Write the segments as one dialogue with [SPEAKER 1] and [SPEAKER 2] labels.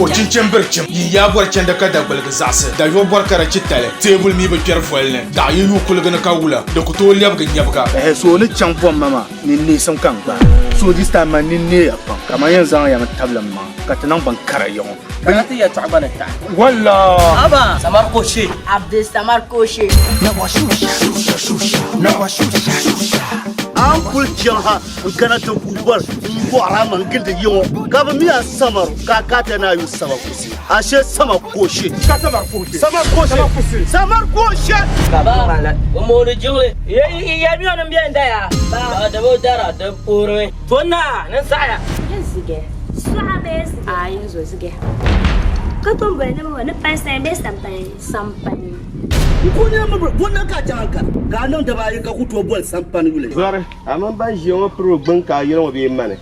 [SPEAKER 1] ko cincin birkin ya barkin da kada bulga zasa da yo barkara cittale tebul mi ba kerfolne da yu kulgana kawula da ku to lebga nyabga
[SPEAKER 2] so ni champon mama ni ne san kan ba so this time man ni ne apa kamar yanzu ya matablan ma ka tanan ban karayon
[SPEAKER 3] بناتي يا تعبانة
[SPEAKER 2] والله
[SPEAKER 3] أبا سمر كوشي
[SPEAKER 4] عبد السمر كوشي
[SPEAKER 5] an kul jaha kana ta kubar ko araman gilda yiwo gaba miya samar ka kata na yu sama kusi ashe sama koshe
[SPEAKER 2] ka samar koshe
[SPEAKER 3] baba mo ne jingle ya biyo nan biyan daya ba da bo dara da pore to na nan saya
[SPEAKER 4] يزجع سعبس يزوجع كتب بينما هو نبص بس سامباني
[SPEAKER 5] ko ne mu wannan ka janka ga nan da bai ka kuto bol sampan yule
[SPEAKER 6] zare amma ba shi yawan pro ban ka yi rawa bai mane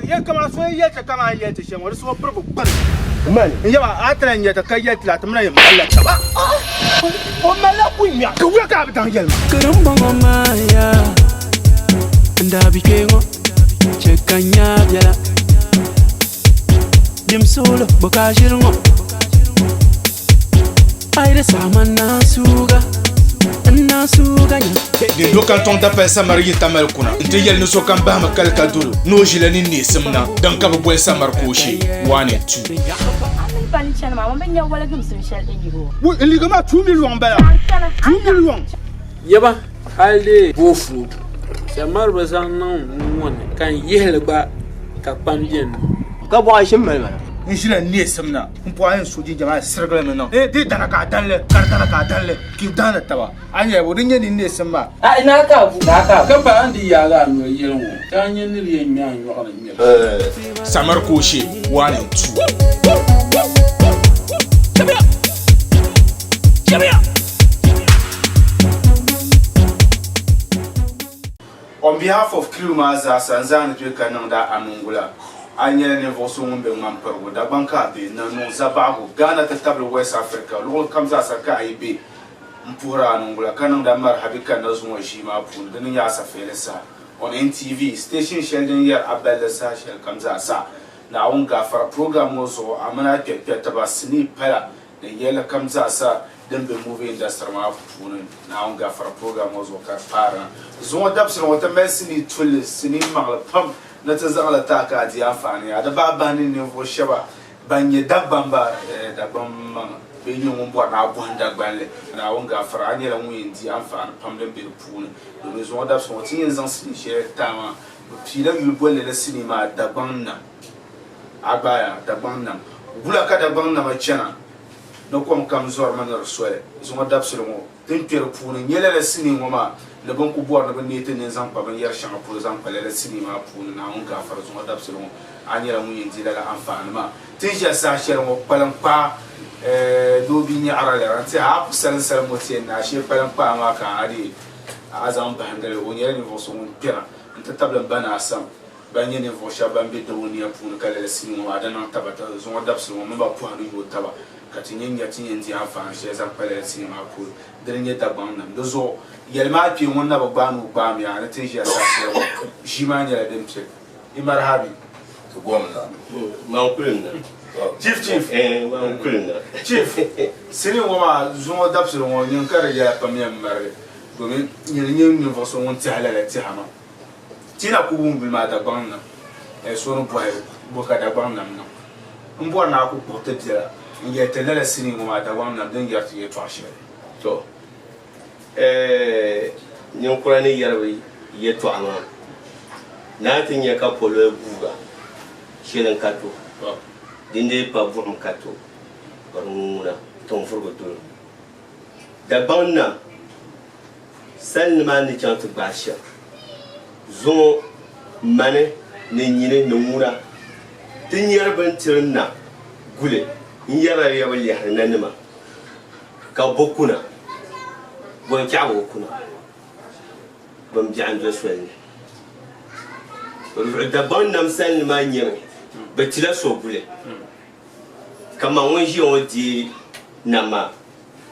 [SPEAKER 2] ya kama so ya ta kama ya ta shan wani so furbu ban
[SPEAKER 6] mane
[SPEAKER 2] yawa atran ya ta kai ya ta muna yin Allah ta ba o mala kunya ka wuya ka bitan yelma
[SPEAKER 7] karam bangoma ya nda bikengo chekanya byala dim solo bokashirngo aire samana suga na suga
[SPEAKER 1] de local ton d'appel samar yitamal kuna nte yel no so kan ba ma kalka dulu no jilani ni simna dan ka bo samar koshi 1 and 2
[SPEAKER 4] pani chana mama benya wala gum sun shel enyigo
[SPEAKER 2] wo ligama 2 million bala 2 million
[SPEAKER 8] yaba halde bofu samar bazan nan won kan yehelba ka pambien
[SPEAKER 6] ka bo shin mai
[SPEAKER 2] in shi ne samna in po ayin soji jama'a sirgala men no di dana ka dalle kar dana ka dalle ki dana taba anya wo din ne samma
[SPEAKER 3] a ina ka bu
[SPEAKER 8] ka ba andi ya ga no yelwo kan yin ni yen nya yo kana mi
[SPEAKER 1] samar koshi 1 and 2 On behalf of crew Maza Sanzan Kananda Amungula, Anya Nevoso Mumbe Mamper, da Banka be no Zabago, Ghana to Table West Africa, Lord comes as a Kaibe, Mpura Nungula, Kananda Mar Habika Nozumo Shima Pun, the Nyasa Felesa, on NTV, station Sheldon Yer Abella Sashel comes asa. Now unga for a program also, Amana Petabasini Pella, the Yella comes asa. Then be movie industry ma punin na on ga for program was work para zo adaption wata mesini tool sini magla pam na ta zala ta ka ji afani ada baba ni ne vo shaba banye dabban ba dabban be ni mun bo na bo handa gbanle na on ga for anyela mu indi afani pam den be punin do zo adaption wata yin zan sini she tama pila yu bolle na cinema dabban na abaya dabban na bula ka dabban na ma chana no kom kam zor manar soye zuma dabsulmo tin per puni nyele la sini ngoma le bon ku bor na ban nete ne zan pa ban yar shanga pour zan pa le sini ma puni na on ga far zuma dabsulmo anyela mu yindi daga amfani ma tin ja sa sher mo palan pa do bi ni ara le ran ti ha pu sal sal mo ti na she palan pa ma ka ari azam ba handale on yele ni voso mun pira nta tablan bana asam ban yene vo shaban be do ni puni kala le sini mo adana tabata zuma dabsulmo ma ba pu anu yo taba katinyen yatinyen di afan she za pale sinema ko drenye ta bannam dozo yelma pi wonna ba banu ba mi ana tin ya sa se jimanya la demche imarhabi
[SPEAKER 6] to gomna ma kulna
[SPEAKER 1] chief
[SPEAKER 6] ma kulna
[SPEAKER 1] chief sini woma zumo dapsiro won nyen kare ya pamya mare domin nyen ni voso won ti halala ti hama tina ku bumbi ma da banna so no boy boka da banna no mbo na ku porte dira il telle la sini mo ada wan na den yarti ye twashe
[SPEAKER 6] to nyon kurani yarwi ye to anon na tin ye ka polo buga shelen kato dinde pa bum kato baruna ton furgo to da banna sal man ni chante basha zo mane ne nyine no mura tin yarban tirna gule yara ya wali hananima ka bokuna bon kyawo kuna bam jaan do swel da bon nam sel ma nyere betila so bule kama wonji on di nama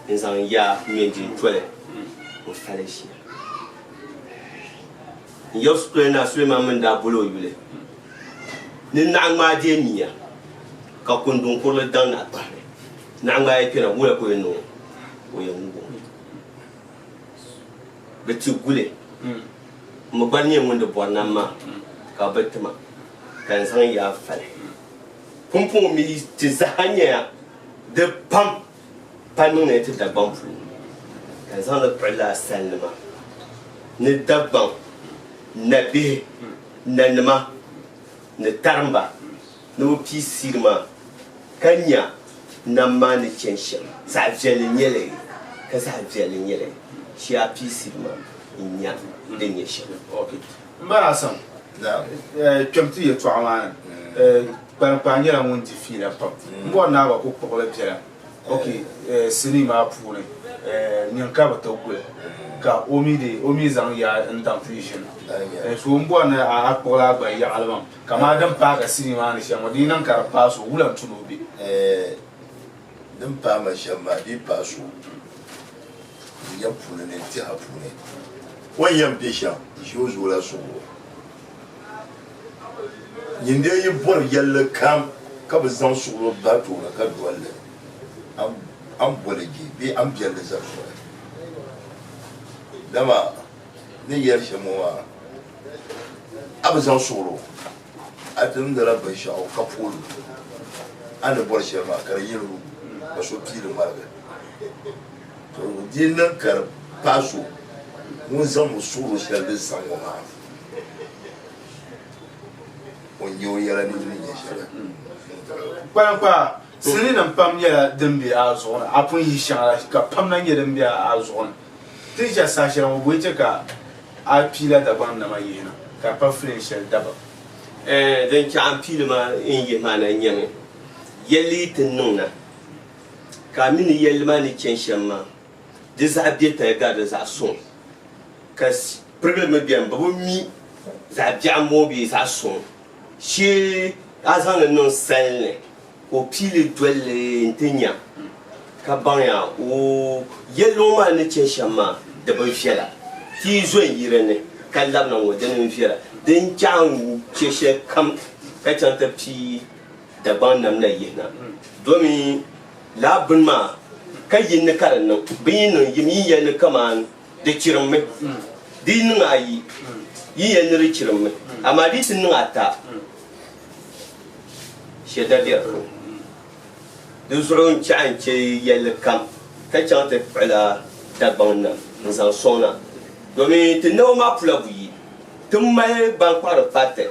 [SPEAKER 6] nzan ya nyendi twele o faleshi yo skre na swema manda bulo yule ni na ma de miya ka kundun ko le dan na ba na nga e pina wala ko no o ye ngo beti gule mo banye mo de bona ma ka betma kan san ya fale pumpum mi tizanya de pam panone te da bamfu kan san de prela salma ne dabban nabi nanma ne tarmba no pisirma kanya namma ne kenshin sa jeli nyele ka sa jeli nyele shi a pisirma nya de nyeshi
[SPEAKER 1] okay mbara sam
[SPEAKER 5] na
[SPEAKER 1] twamti ye twama pa nyela won di fila pap mbo na ba ko ko la pera okay sini ma pune nyanka ba to gwe ka omi zang ya ndam vision so mbo na a ko la ba ya albam kama dan pa ka sini ma ni shama di nan kar pa so wulan tunobi
[SPEAKER 5] dan pa ma shama di pa so ya pune ne ti ha pune wanyam bisha jozo la so yinde yi bor yalla kam ka bazan so ba to ka dole am bolegi bi am biyalle zafu dama ne yer shamuwa abazan soro atin da rabban sha'o kafulu ana bor shama kar yiru ba so fili marga to dinnan kar paso mun zan mu soro shalle sanwa on yo yara ni ne shara
[SPEAKER 1] pa sini nan pam ya dembe azona apun yishara ka pam nan ya dembe azona tija sashira mo boye ka a pila da ban na mayina ka pa friendship daba
[SPEAKER 6] den ki an pile ma in ye ma na nyame yeli tinuna ka mini yeli ma ni kenshan ma de za bieta ga da za son ka problem bien babu mi za bia mo bi za son shi azan non sel o pile dwelle ntenya ka banya o yelo ma ni kenshan ma da ban fiela ti zo yirene kan labna wo den fiela den jang cheshe kam ka chanta pi da ban nam na yina domin labin ma kai yin ne karan nan bin nan yimi yin kama da kirme din nan ayi yi yin ne kirme amma di tin nan ata sheda dia du zuron chan che yel kam ka chanta pala da ban nan zan sona domin tin no ma pula buyi tin mai ban kwara pate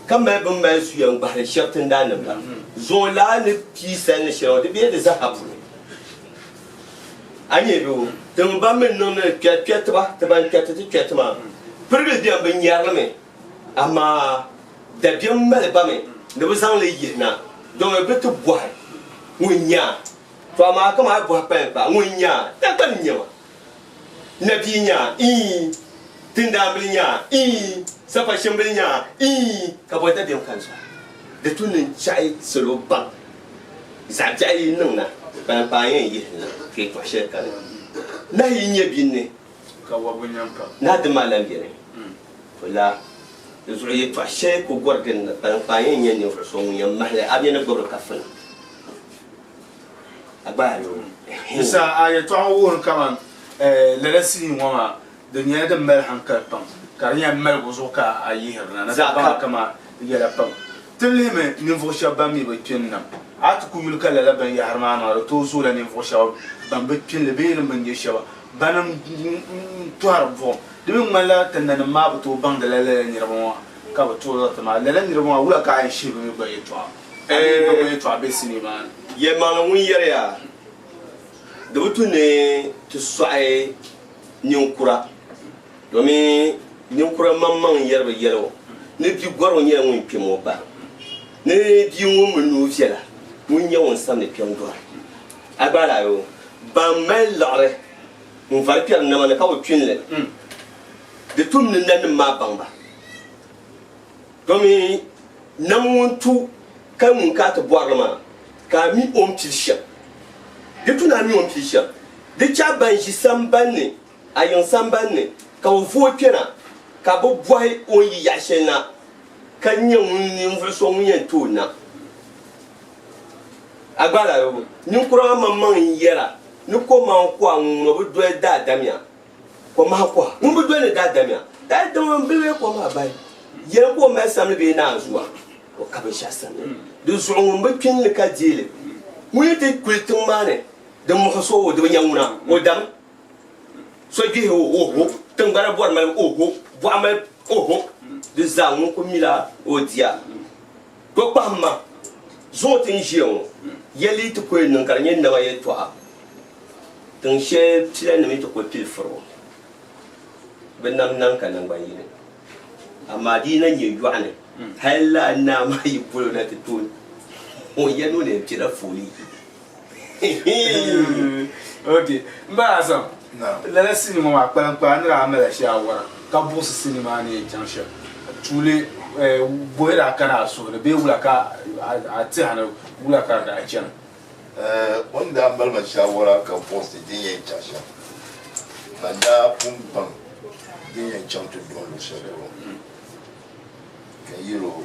[SPEAKER 6] kan mai ban mai su yan bahar shaftin da nan ba zo la ne pi san ne shawo da biye da zahabu anye bi tin ban min non ne kyat ba ta ban kyat ma purgil dia ban yar me amma da biyan mai ba me da bu san le yina don be to boy munya to amma kama bo pa munya ta kan nyama nabinya tinda mlinya safa shimblinya ka bota dem kansa da tunin chai solo ba za jai nan na pa yin yi na ke to she kan na yin ye binne
[SPEAKER 1] ka wabunyam ka
[SPEAKER 6] na da malam gire wala yuzu yi to she ko gorgan na pa yin yin ne so mun yam mahla abiyana gobro kafin abayo
[SPEAKER 1] isa ay to awon kaman la sini ngoma dunya da mal hankal pam kariya mal buzuka ayirna na ba kama yala pam tilime niveau shabami be tunna atku mulka la ban ya harmana to zula niveau shab ban be tun le be ban ye shaba banam tuar vo dimin mala tanna ma bu to ban da la nyirabo ka ba to ta ma la nyirabo wala ka ai shi be be to be to be sini man
[SPEAKER 6] ye mana mun yare ya da mutu ne to sai ninkura domin ninkura mamman yarba yaro ne bi gwaro ne mun pimo ba ne bi mun nu fiela mun yawon sam ne pion do abala yo ba mai lare mun fa pian na mana ka wo pinle de tum ne nan ma bamba domin namun tu kan mun ka ta boarma ka mi on pilsha de tu na mi on pilsha de cha ban ji sambanne ayon sambanne ka wo vo pena ka bo boy on yi ya shena kan yin mun ni mfu so mun yin to na agbala yo ni kura mamman yera ni ko ma ko an no bu do da damia ko ma ko mun bu do ne da damia da dum be ko ma bai yen ko ma sam be na zuwa o ka be shasan du so mun be kin le ka jile mu yete kultum mane da mu so do nyanguna o dam so gi o tangara bor ma o ma o de za mun ko mila o dia ko pamma zotin jiyo yeli to ko nan karnyen na waye to a tan she tire ne to ko pilfro benam nan kan ban yi amma di nan ye yuane halla na ma yi pulo na to o yenu ne tira foli
[SPEAKER 1] okay mba asam la sinima ma kpalan kpalan ra amala shawara ka bus sinima ne jansha tule boyra kana so da be wula ka a ti hana wula ka da ajiyan
[SPEAKER 5] wanda an balma shawara kan post din yin tasha banda pumpan din yin chantu don lo shawara kan yiro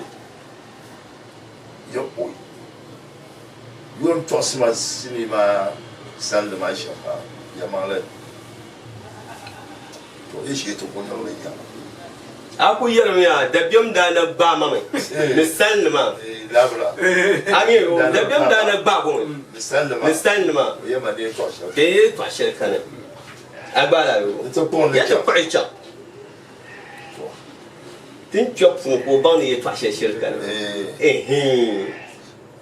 [SPEAKER 5] yo boy yon tosma sinima san da ma shafa ya mala to ishe to kun nan ya
[SPEAKER 6] aku yermiya da biam da na ba mama ne sallama
[SPEAKER 5] labra
[SPEAKER 6] ami da biam da na ba ko
[SPEAKER 5] ne sallama ya ma de to shafa
[SPEAKER 6] ke to shirkana agbala yo
[SPEAKER 5] to kon ne
[SPEAKER 6] ya to kwaicha tin chop fu ko ban ne to shirkana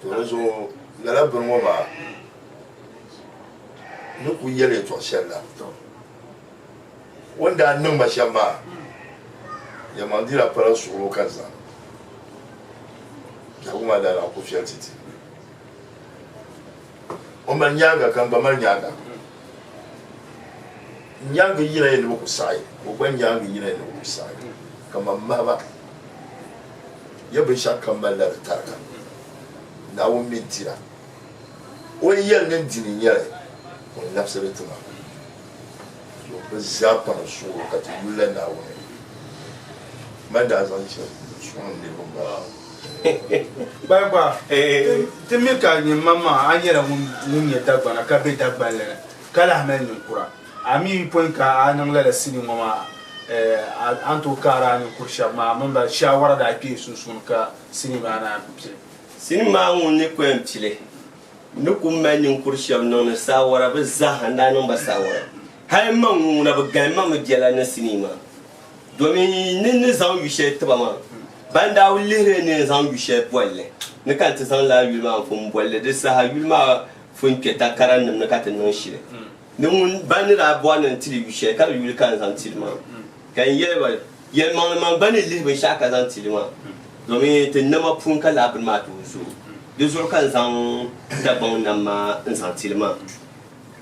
[SPEAKER 5] to zo la bon mo ba no ku yele to shalla wanda nan ba shamba ya mandira para suru kaza ya kuma da ku fiya titi o man nyanga kan ba man nyanga nyanga yina yin ku sai ko ban nyanga yina yin ku sai kamar mama ya bin shakkan ballar tarka na won mintira o yan nan dinin yare on l'absolutement yo ba zapa suru ka ti yulla na won Manda zanche shon de bomba
[SPEAKER 1] ba ba te mi ka ni mama anyera mun ya dagba na ka be dagba le kala men ni kura ami point ka anan la sini mama anto kara ni kursha ma mun ba shawara da ke sun ka sini ba na pile
[SPEAKER 6] sini ma mun ni ko empile nuku men ni kursha no na sawara ba zahanda no ba sawara hay man na ba gamma mu jela na sini ma domin ne zan yushe ta ba ma banda wulire ne zan yushe bolle ne kan ta san la yulma fun bolle de sa yulma fun ke ta karan ne ka ta non shire ne mun bani da bo nan tili yushe ka yul kan zan tili ma kan ye ba ye man bani li ba sha ka zan tili ma domin tin na ma fun ka la bin ma to so de zo kan zan ta bon nan ma zan tili ma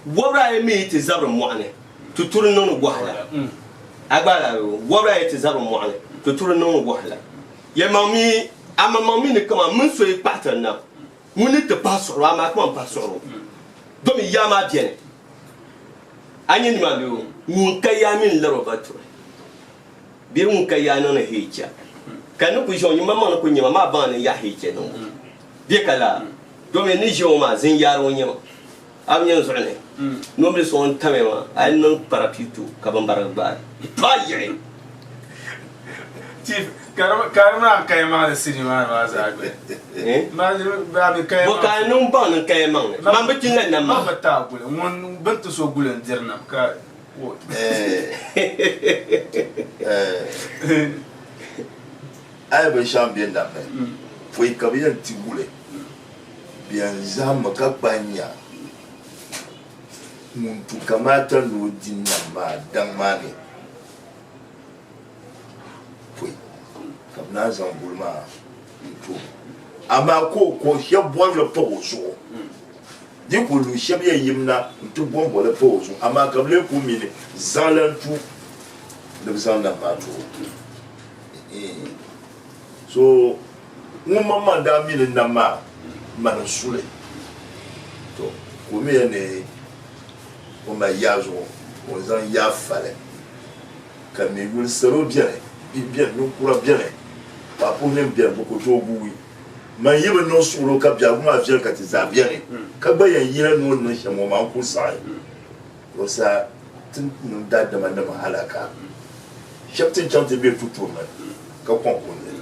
[SPEAKER 6] wobra e mi ti zabra mo ne tuturu non gwahala agbala wobra yete zabo moale to turu no wahla ye mami ama mami ne kama mun so e pattern na mun ne te pasoro ama kama pasoro do mi yama bien anyi ni ma do mun kaya min laro batu bi mun kaya na hecha kanu ku joni mama no ku nyama ma ba ne ya heche no bi kala do mi ni joma zin yaro nyama am nyen so ne no mi so tamema ay no parapitu kabambara ba Aye.
[SPEAKER 1] Chief, karma kayma da sinima ba za ga. Ma ba bi kayma.
[SPEAKER 6] Bo ka nun ba nun kayma. Ma bi tin nan ma.
[SPEAKER 1] Ma ta gule, mon bantu so gulen dirna ka.
[SPEAKER 5] Ai ba sham bien da me. Foi ka bien ti gule. Bien zam ka banya. Mun tu kamata no dinna ma dan mane. Na zan bulma to amma ko shebon le pozo di ko lu shebye yimna to bon le pozo amma kable ku mine zalan tu de zan na ba to so mun mamma da mine na ma man sule to ko me ne o ma yazo o zan ya fale ka me yul sero bien bien nous coura bien pas pour même bien beaucoup trop oui man yiba no suro ka biya kuma afiyar ka ti zabiya ne ka bayan yira no nan shamo ma ku sai wasa tun nun da man da halaka shaftin chante be futu man ka kon ne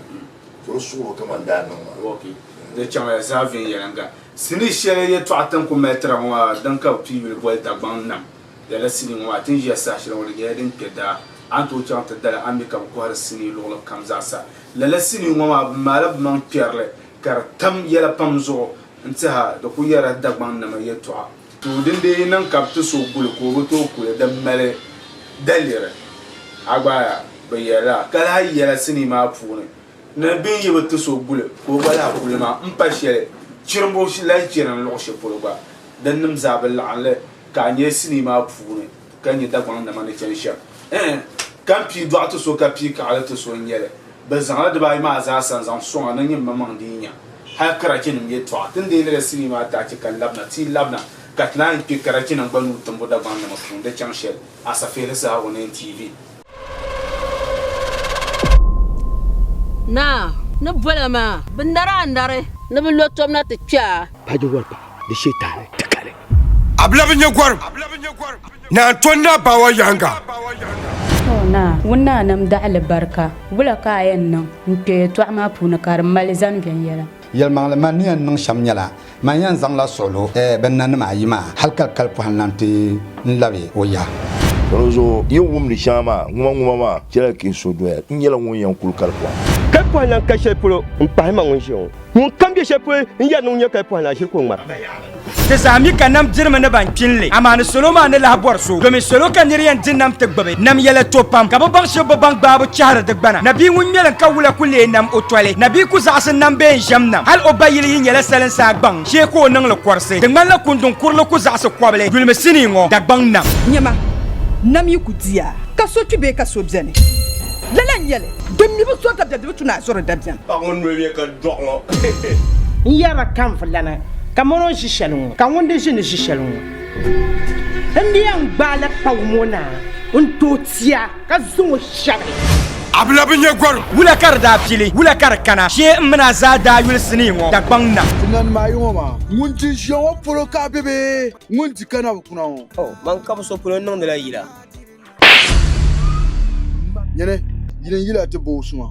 [SPEAKER 5] to suro ka man da nan ma
[SPEAKER 1] okay de chama zavin yanga sini shele ye to atan ko metra wa dan ka piwi boy da ban nam ya la sini wa tin ya sa shele wala ya din peda anto chante dala amika ko har sini lo kam za sa la sini wa malab man pierre kar tam yela pamzo ntaha da ku yara da ban nam ye to dinde nan kaptu so bul ko to ku da male dalire agba bayara kala yela sini ma pune na bin yi bata so bule ko bala bule ma mpa shere chirmbo shi la jiran lo she pulba dan nim zabal la'ale ka nye sini ma pune kan yi da gwan da man chen sha kan pi do ato so ka pi ka ala to so nyele bazan da bai ma za san zan so anan yin mamman dinya ha karakin ye to atin de ne sini ma ta ci kan labna ti labna katlan pi karakin an banu tumbo da gwan da ma pun da chen sha asa fere sa wonen tv
[SPEAKER 9] na bola ma bindara andare na bi lotom na tcha
[SPEAKER 10] paji warpa de shetane takale ablabnya gwar na tonna bawa yanga
[SPEAKER 4] na wuna nam da albarka wula kayan nan nke to ma puna kar malizan biyan yala
[SPEAKER 11] yelmang le manian nang shamnyala manyan zang la solo ben nan ma yima halkal kalpo hananti nlawe oya
[SPEAKER 5] rozo yewum ni shama nguma ma jela kin so do nyela ngun yan kul kalpo
[SPEAKER 10] kalpo nan ka shepro mpahima ngun shion mun kambye shepro nya nun nya kalpo na shirko ngmar
[SPEAKER 2] te sami kanam jirma na ban pinle amana soloma na la borso domin solo kan yiriyan jinnam te gbabe nam yele topam ka babang shobo bang babu chara de gbana nabi ngun yelan ka wula kulle nam otwale nabi ku zasin nam be jamnam hal obayil yin yele salen sa gbang she ko nang le korse de man la kundun kurlo ku zasa kwable dulme sini ngo da gbang nam
[SPEAKER 12] nyama nam yikudia ka so tube ka so bzane lalan yele demi bu so tabda de tuna so redabzan
[SPEAKER 5] pa ngon we ka dogo
[SPEAKER 13] yara kam fulana kamoron shishalun kan wanda shi ne shishalun indiyan bala pawmona unto tiya ka zuwa shabe
[SPEAKER 2] ablabin ya gwar wula kar da fili wula kar kana she mna za da yul sini ngo da bangna
[SPEAKER 14] nan ma yuma ma mun ti shon polo ka bebe mun ti kana kuna
[SPEAKER 13] oh man ka so polo non de la yila
[SPEAKER 14] yene yila te bo suma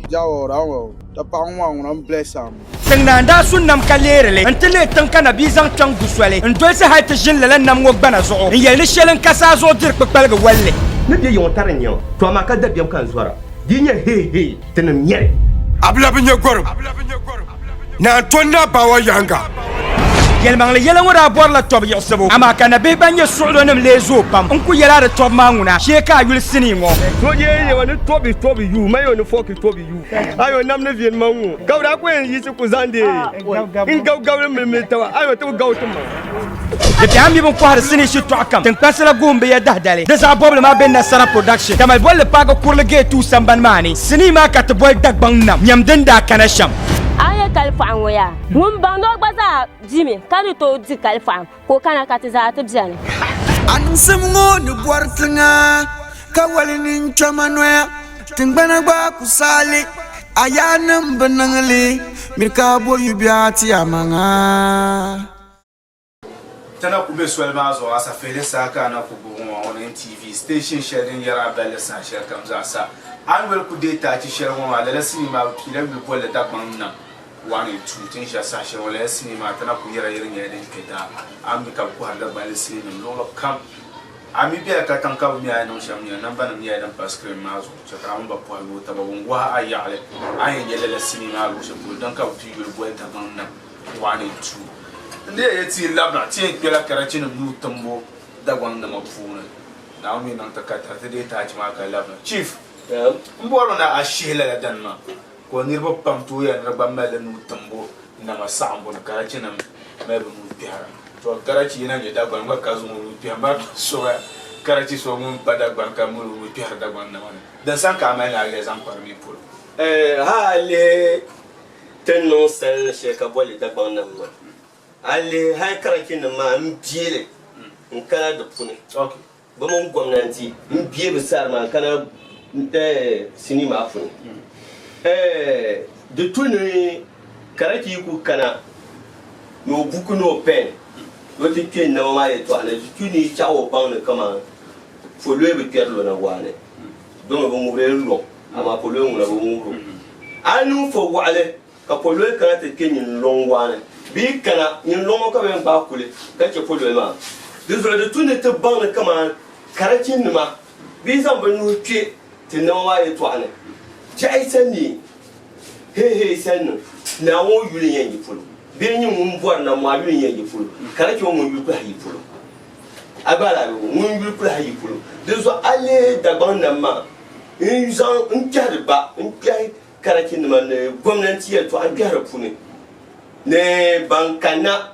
[SPEAKER 14] jawo rawo ta pangwa ngam blessam
[SPEAKER 2] tengna nda sunnam kalerele antele tankana bizan tang guswale ndo se hayta jin lalan nam ngo bana zo yel shelen kasa zo dir kpalga walle
[SPEAKER 10] ne bi yon tarnyo to ma ka da biam kan zora dinya he tenem nyere
[SPEAKER 2] ablabin ya gwar na tonna bawa yanga yelmang le yelan wada bor la tob yosabo ama kana be banye suudo nem le zo pam onku yela de tob manguna sheka yul sini ngo
[SPEAKER 10] to ye woni tobi yu mayo ni foki tobi yu ayo nam ne vien mangu gawda ko en yisi ku zande in gaw me tawa ayo to gawtum
[SPEAKER 2] de tambi bon ko har sini shi to akam tan pasala gombe ya dahdale de za boble ma ben na sara production kamal bolle pago kurle ge tu samban mani sini ma kat boy dag bang nam nyam denda kana sham
[SPEAKER 4] aya kalfa waya mun bang no gbaza jimi kani to di kalfa ko kana katiza ta bjani
[SPEAKER 7] an samgo ni bwartinga kawali nin chamanoya tingbana gba kusali ayanam banangali mirka boyu biati amanga
[SPEAKER 1] tana kube swel mazo asa fele saka na kubu on TV station sharing yara belle sa share kam za sa an wel ku data ci share mo ala la sinima pila bi bolle da banna wani tutin sha sa share wala sinima tana ku yara yirin ya den keda an bi ka ku har da belle sinima lolo kam ami bi ka tan ka mi ay non sham ni nan bana mi ay dan paskre mazo cha ka on ba po ay ta ba ngwa ay yale ay yele la sinima lu se bu dan ka tu yul bolle da banna wani tu nde yeti labna ti kela karachina nu tambo da gwanda mafuna na mi nan ta kata ta dai ta ci maka labna chief mbolo na ashila la danma ko nirbo pamtu ya na bamba da nu tambo na masambo na karachina mebe mu piara to karachi ina je da gwanda ka zo mu piara ba so karachi so mun pada gwanda ka mu piara da gwanda man dan san ka mai na les en parmi pour
[SPEAKER 6] hale tenno sel sheka boli da gwanda man alle hay karakin ma mbiele nkana de pune
[SPEAKER 1] okay
[SPEAKER 6] ba mon gwamnati mbiye bisar ma kana sinima afune de tuni karaki ku kana no buku no pen do ti ken na ma ye to ana tu ni chawo bang ne kama fo le be pierlo na wane do mo ngure lo ama po le ngura bo nguro anu fo wale ka po le kana te ken ni long wane bi kana ni long ka ben ba kule ka che po le ma de tu ne te bang ne kama karaki ni ma bi zan ba nu ke ti na ma ye to ana jai sani he sanu na wo yuli yen yipulu be nyi mun bor na ma yuli yen yipulu kala ki wo mun yuli ko yipulu abala mun yuli ko yipulu de so ale da ban na ma in zan in ba in kai kala ki ma ne gwamnati ya to an gyara fune ne bankana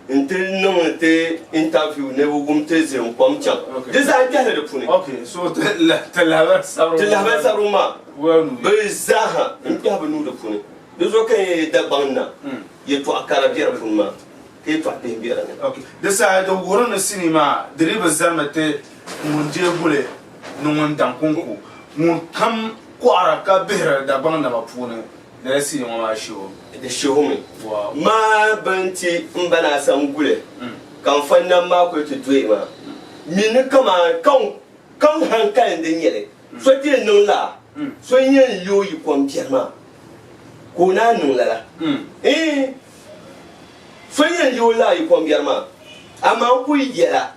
[SPEAKER 6] inte no te interview ne wo gum te zem kom chan de za an gyara da fune
[SPEAKER 1] okay so te la saru
[SPEAKER 6] ma be zaha in ka banu da fune de zo kai da banna ye to akara biyar funma ke to be biyar ne
[SPEAKER 1] okay de sa da woro na cinema driba zamate mun je gule no mun dan kunku mun kam kwara ka bihra da banna ba fune da cinema ma show
[SPEAKER 6] da show me ma banti mbana sam gule kan fannan ma ko to doe ma min kama kan hankan din yele so ti non la so yen yo yi kompierma ko na nun la so yen yo la yi kompierma ama ku yela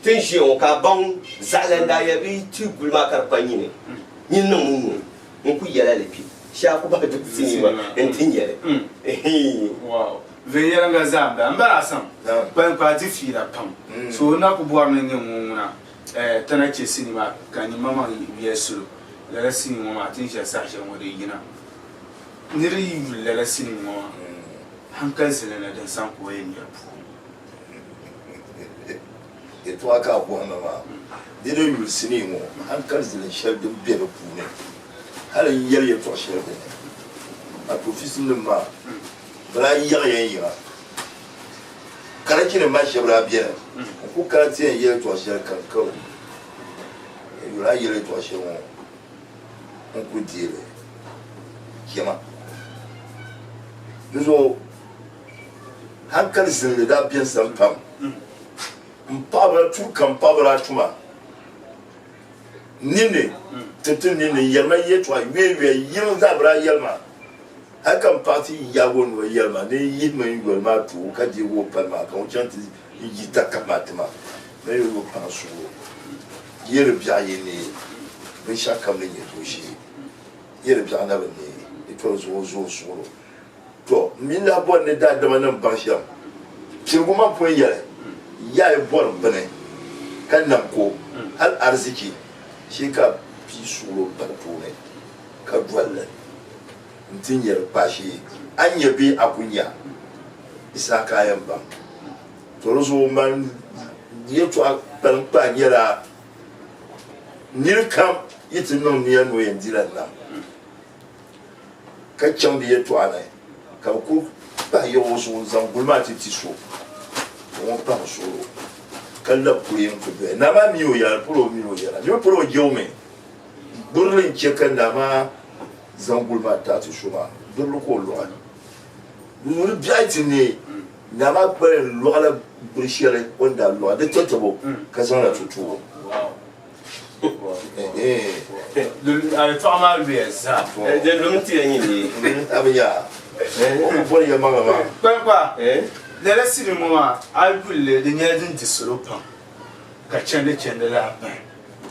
[SPEAKER 6] tin shi on ka bon zalanda ya bi tu gulma karpanyi ne yin non mun ku yela le pi sha ku ba du sinima en tin yele
[SPEAKER 1] wow venyera nga zamba mbara sam ban party fira pam so na ku buar ne nguna tana ce sinima kan mama yesu la sinima ma tin sha sa sha mo de yina niri la sinima hankal selena dan san ko yin ya
[SPEAKER 5] et toi ka ko na ma de do yul sinima hankal selena chef de be be pune hala yer ye to chef de a professionnellement bra yer yira kala kine ma chef la bien ko kala tien yer to chef kan ko yura yer to chef on peut dire kema nous hankal selena da bien san pam mpabra tu kan pabra tuma nini tete nini yelma yetwa wewe yin zabra yelma hakan parti yawon wa yelma ne yidma yelma tu ka di wo palma kan chanti yita kamatma ne yo pansu yere bia yini bin shakam ne to shi yere bia na bane ito zo so to min la bonne da da manan bansham shirguma point yare ya yi bon bane kan nan ko hal arziki shi ka fi suro barko ne ka duwalla mutum ya bashi an yabe a kunya isa kayan ba to ruso man ya to a ban yara nirkam yitin nan ne no yan diran nan ka can da ya to ana ka ku ba yawo so zan gulma ti so on pa solo kala puyen ko be na ma mi o ya pro mi o ya ni pro jome burlin chekan da ma zangul ma ta ti shuma burlu ko lo ani ni biati ni na ma pare lo ala brichere onda lo de totabo ka san la tutu wow
[SPEAKER 1] le format BSA
[SPEAKER 6] de l'omti ni
[SPEAKER 5] abia on peut y mama
[SPEAKER 1] quoi la sinima al kulle de nyadin disropa ka chande la ba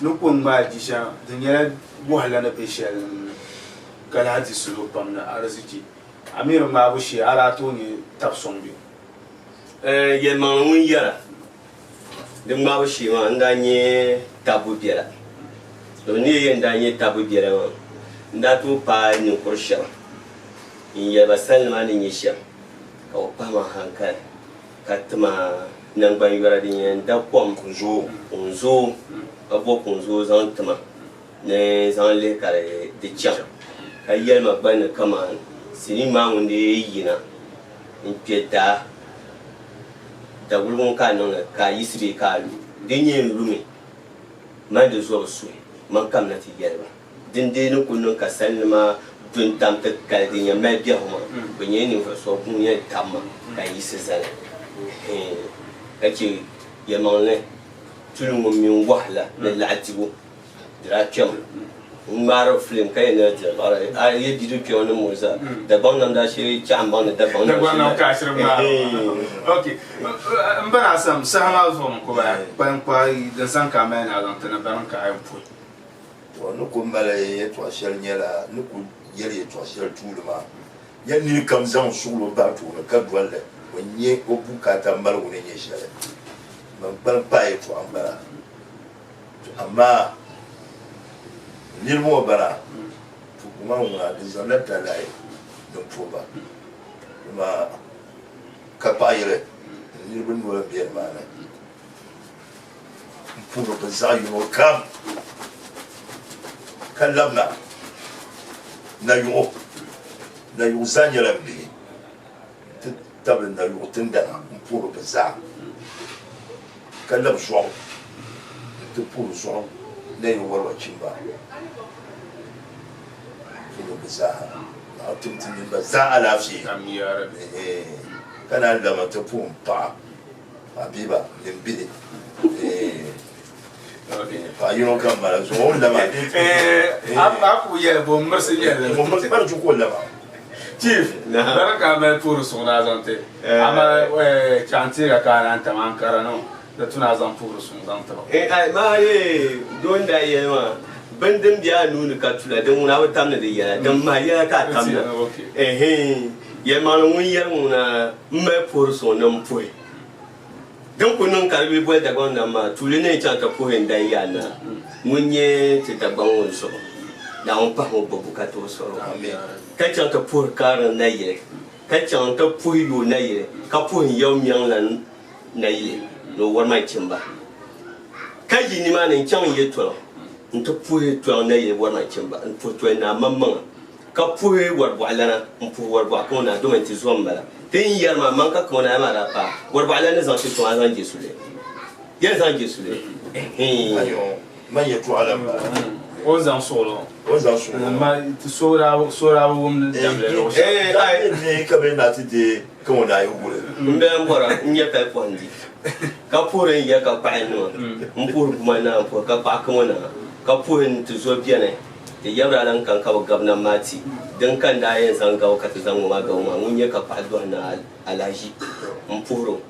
[SPEAKER 1] no ko ma jisha de nyala wahala na beshal kala disropa na arziki amir ma bu shi arato ni tafson bi
[SPEAKER 6] ye manun yara de ma bu shi ma ndanye tabu biara do ni ye ndanye tabu biara ndatu pa ni kursha in ya basalma ni yisha o pama hankal katma nan ban yura din yan da kwam kunzo abo kunzo zan tama ne zan le kare de cha kayel ma ban kama sini ma mun de yina in pieta da gulmun ka nan ka yisri ka lu din yin lumi ma de zo su man kam na ti yerba din de no kunun ka salma tun tam ta kaldi ya mai biya ma bunye ni fa so kun ya tamma kai sisana kace ya manne tulu mun min wahla na la'atibu dira kyam maro film kai na ta bara a ye didu kyau na musa da ban nan da shi can ban da ban
[SPEAKER 1] nan ka shirin ma okay mbana sam sahama vom ko ba ban kwai da san ka mai na zan tana ban ka ayin fu
[SPEAKER 5] to no ko mbala ye to shel nyela no ko yere to shel tulma ya ni kam zan sulo ba to ka dwalle wonye ko bukata mbala woni nye shele ban pa ye to ambara amma nirmo bara to kuma wa da zanata lai don toba kuma ka payire nirbin wala biyar mana puro da zayu no kam kallamna na yu zanya rabbi tabin na yu tunda puro da za kallam shuwa to puro shuwa na yu warwa cimba puro da za na tumtumi ba za a lafi kana da mata pumpa habiba limbide fa yino kan mara so wanda ma
[SPEAKER 1] aku ya bo mersi ya
[SPEAKER 5] mo bar ju ko la ba
[SPEAKER 1] chief baraka me pour son azante ama chantier ka kana taman karano da tuna zan pour son zante
[SPEAKER 6] ai ma ye don da ye ma bandin biya nunu ka tula dan wuna wata na da ya dan ma ya ka tamna ye ma no ya wuna me pour son nan foi dan kunun karbi boy da gonna ma tuli ne cha ta pohen da yana munye ti da banwon so da on pa ho bobu ka to so amen ka cha ta por karan na ye ka cha ta puyo na ye ka pohen yau miyan lan na ye no war mai chimba ka yi ni ma ne chan ye to nto puyo to na ye war mai chimba nto to na mamman ka puyo war wala npo war ba ko na do men ti zomba tin yar ma man ka kona ma da pa war ba lan zan ci to an zan jesu le yan zan jesu le
[SPEAKER 5] ayo man ya to alam
[SPEAKER 1] o zan solo ma ti sora wum da le lo
[SPEAKER 5] ai ne ka be na ti de ko na yu gure
[SPEAKER 6] mbe mbora nya ka pondi ka pore ya ka pa no mpur kuma na mpur ka pa ko na ka puhin ti zo biene te yabra lan kan ka gabna mati dan kan da yin san ga ka zan ma ga ma mun ya ka fado na alaji mpuro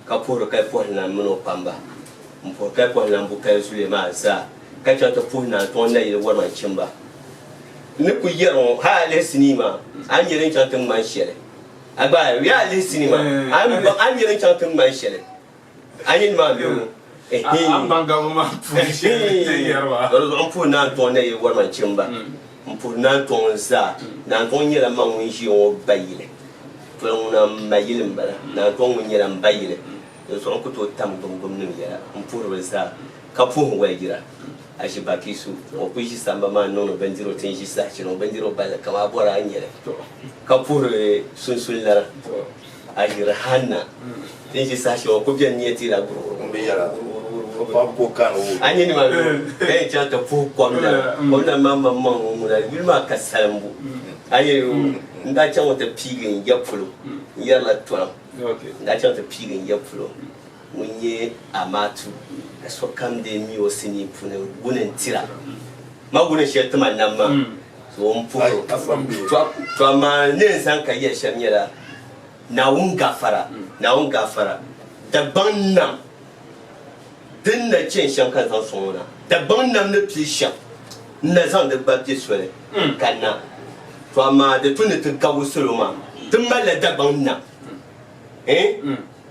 [SPEAKER 6] ka puro kai po na muno pamba mpuro kai po na mbu kai sule ma sa ka ta to po na to na yi wona chimba ne ku yero ha le sinima an yirin chantin man shere agba ya le sinima an yirin chantin man shere an yin ma biyo
[SPEAKER 1] ambanga ma shere yarwa
[SPEAKER 6] on po na to na yi wona chimba pour nan ton za nan ton yela ma won ji o bayile to na mayile mbala nan ton won yela bayile so on ko to tam dum nim yela pour za ka pour wajira aji bakisu o ko ji samba ma nono bendiro tin ji sa ci no bendiro bala kama bora anyele ka pour sun lara aji rahana tin ji sa ci o ko bien nieti la gro
[SPEAKER 5] mbe yala ko kanu
[SPEAKER 6] ani ni ma be cha ta fu ko na mama mon na bilma ka salambu ayi nda cha wata pigin ya fulo ya la twa nda cha wata pigin ya fulo munye amatu so kam de mi o sini pune gunen tira ma gunen she tuma nan ma so on fulo to ma ne san ka ya shamira na wun gafara da bannan din na cin shan kan san sona da ban nan na pisha na zan da babje sore kana to amma da tun ta kawo suluma tun mala da ban nan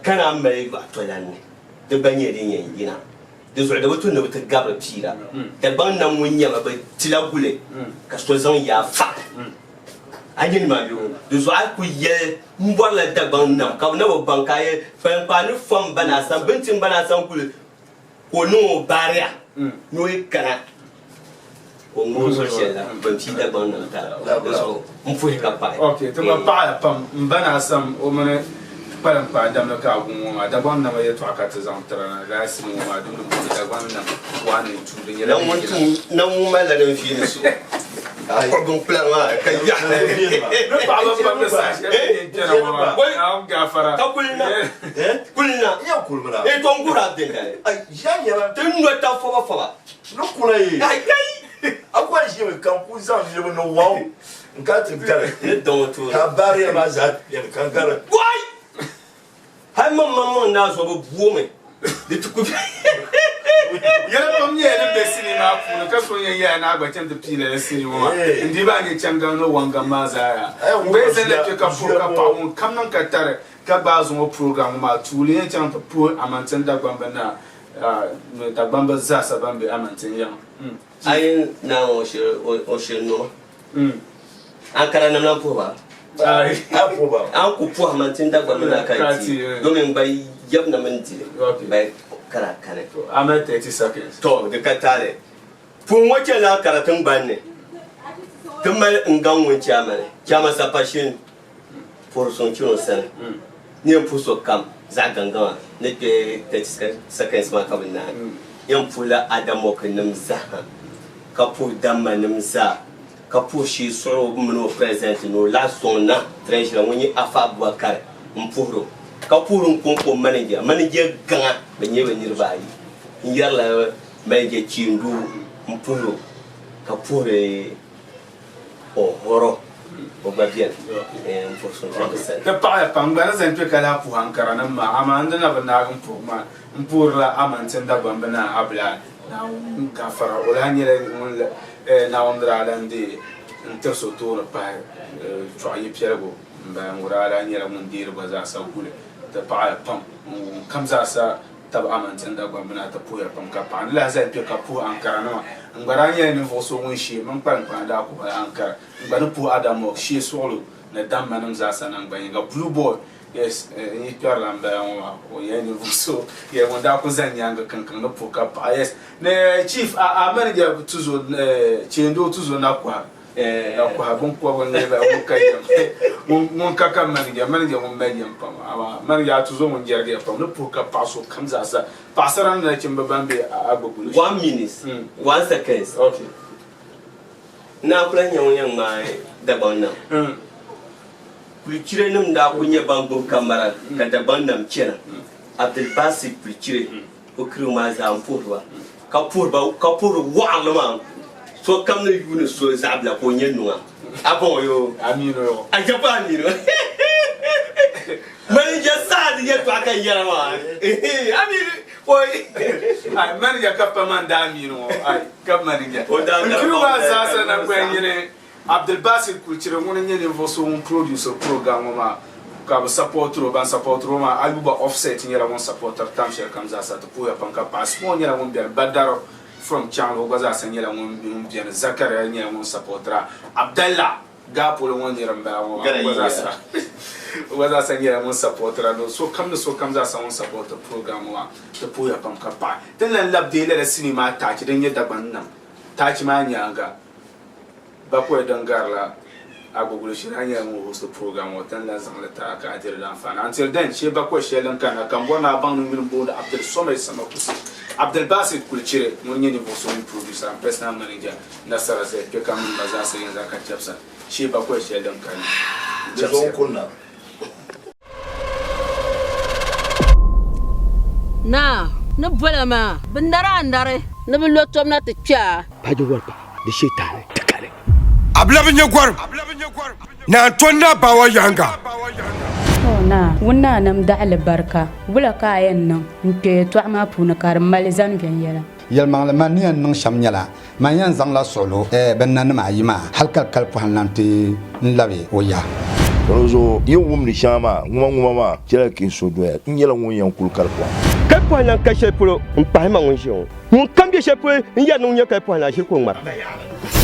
[SPEAKER 6] kana mai ba to lan ne da banye din yina da zo da mutun da ta gabra pira da ban nan mun yama ba tilagule ka so zan ya fa ajin ma biyo da zo aku ye mbwala da ban nan ka na ban kai fa pa ni fam bana san bintin bana san kule ko no baria no ikana o mo so shela ban ti da ban na ta so on fu ka pa
[SPEAKER 1] okay to ma pa pam mbana sam o mane param pa dam na ka gun ma da ban na ma yeto aka ta zan tara na simu ma dum da ban na wani tu da
[SPEAKER 6] nan mun tu nan mun ma la dan fi su Bon plan wa ka ya.
[SPEAKER 1] Ne parle pas de ça.
[SPEAKER 6] Kulina.
[SPEAKER 5] Ya kulmana.
[SPEAKER 6] E to ngura de kai.
[SPEAKER 5] Ai janya.
[SPEAKER 6] Te no ta fo.
[SPEAKER 5] No kulai.
[SPEAKER 6] Ai kai.
[SPEAKER 5] Akwa je kan ku zan je no wow. Nka tibtare.
[SPEAKER 6] Ne don to.
[SPEAKER 5] Ka bari ma za ya kan gara.
[SPEAKER 6] Wai. Hai mamma na so bo buome. De tuku.
[SPEAKER 1] Yala pam ye ne besini na fu ka so ye ya na agba tem de pile le sini wa ndi ba nge changa no wanga mazaya be se le ka fu ka pa un kam nan ka tare ka ba zo program ma tuli en chan pour amanten da gbamba na da gbamba za sa bambe amanten ya
[SPEAKER 6] ai na o she no an kara na lampo ba
[SPEAKER 1] ai
[SPEAKER 5] apo ba
[SPEAKER 6] an ku pu amanten da gbamba na ka ti do men bai yab na menti bai kara kane
[SPEAKER 1] I'm at 30 seconds.
[SPEAKER 6] To da ka tare. Fun wace la karatun banne. Tun mal ngan wanci amane. Kama sa pashin for son kino sen. Ni puso kam za ganga ne ke 30 seconds ma kabin na. Yan fula adamo kanum za. Kapu damma nim za. Kapu shi soro muno present no la sonna treasure woni afa Abubakar mpuro. Kapurun konko manager ganga benye benirbai nyarla manager chindu mpuro kapure horo obabien mforson
[SPEAKER 1] te pa pangana zente kala pu hankara na ma amanda na bana mpurla amantenda bambana abla na gafara wala nyere na ondra lande interso tour pa choyi piergo ba ngura nyere mun dir baza sa kule te pa pam kam za sa tab amantenda bambana ta pu ya pam ka pa la za pe ka pu ankara na ngara nyere ni voso mun shi man pan da ko ankara ngara pu adamo shi solo na dam manam za sa nan ban ga blue boy yes ni parlando o yani voso ye wanda ko zanyanga kankan na pu ka pa yes ne chief a manager tuzo chendo tuzo na kwa kwa bon kwa wonne ba o kai mon kaka manager mon medium pam ama manager tuzo mon jerge pam no pu ka paso kamza sa pasaran na chimba bambe agbogulu
[SPEAKER 6] 1 minute 1 second
[SPEAKER 1] okay
[SPEAKER 6] na kula nyawon mai daban nan kulcire nim da kunya bango kamara ka daban nan kenan Abdul Basit kulcire ko kirma za amfurwa ka furba wa alma so kam ne yuni so zabla ko nyenwa abon yo
[SPEAKER 1] amino yo
[SPEAKER 6] a japan ni no mani ja sad ye to aka yarama amino boy
[SPEAKER 1] ay mani ja kappa man da amino ay kap mani ja kirma za sa na kwenyene Abdul Basit kulcire ngone nyene voso un producer program ma ka supportro ban supportro ma aluba offset nyera mon supporter tam share kam za sa to puya panka passport nyera mon biar badaro from channel gaza sa nyera mon biar Zakaria nyera mon supporter Abdallah gapo lo mon nyera mba mo gaza sa nyera mon supporter no so kam za sa mon supporter program ma to puya panka pa den lan labde le cinema ta ci den yedda ban nan ta ci ma nyanga bakwe dangarla agogulu shiranya mu host program watan la zamla ta ka adir dan fana until then she bakwe shelan kana kambona bang min boda Abdul Somay sama kusi Abdul Basit kulchire mun nyeni voso min producer personal manager nasara se ke kam baza se yanzu ka chapsa she bakwe shelan kana
[SPEAKER 5] jason kunna
[SPEAKER 9] na bolama bindara andare na bi lotom na tcha
[SPEAKER 13] paji warpa de shetane takale
[SPEAKER 10] ablabin gwar na tonna bawa yanga
[SPEAKER 4] na wuna nam da albarka wula kayan nan nke to ma puna kar malizan biyan yala
[SPEAKER 11] yelmang man ni nang sham nyala man yan zang la solo ben nan ma yima halkal kal po hananti nlabe oya
[SPEAKER 5] rozo yin wumni shama nguma ma kira kin so do ya nyela ngun yan kul kal po
[SPEAKER 10] kai po nan ka shepro mpa ma ngun shon mun kambye shepro nya nun nya kai po na shirko ngmar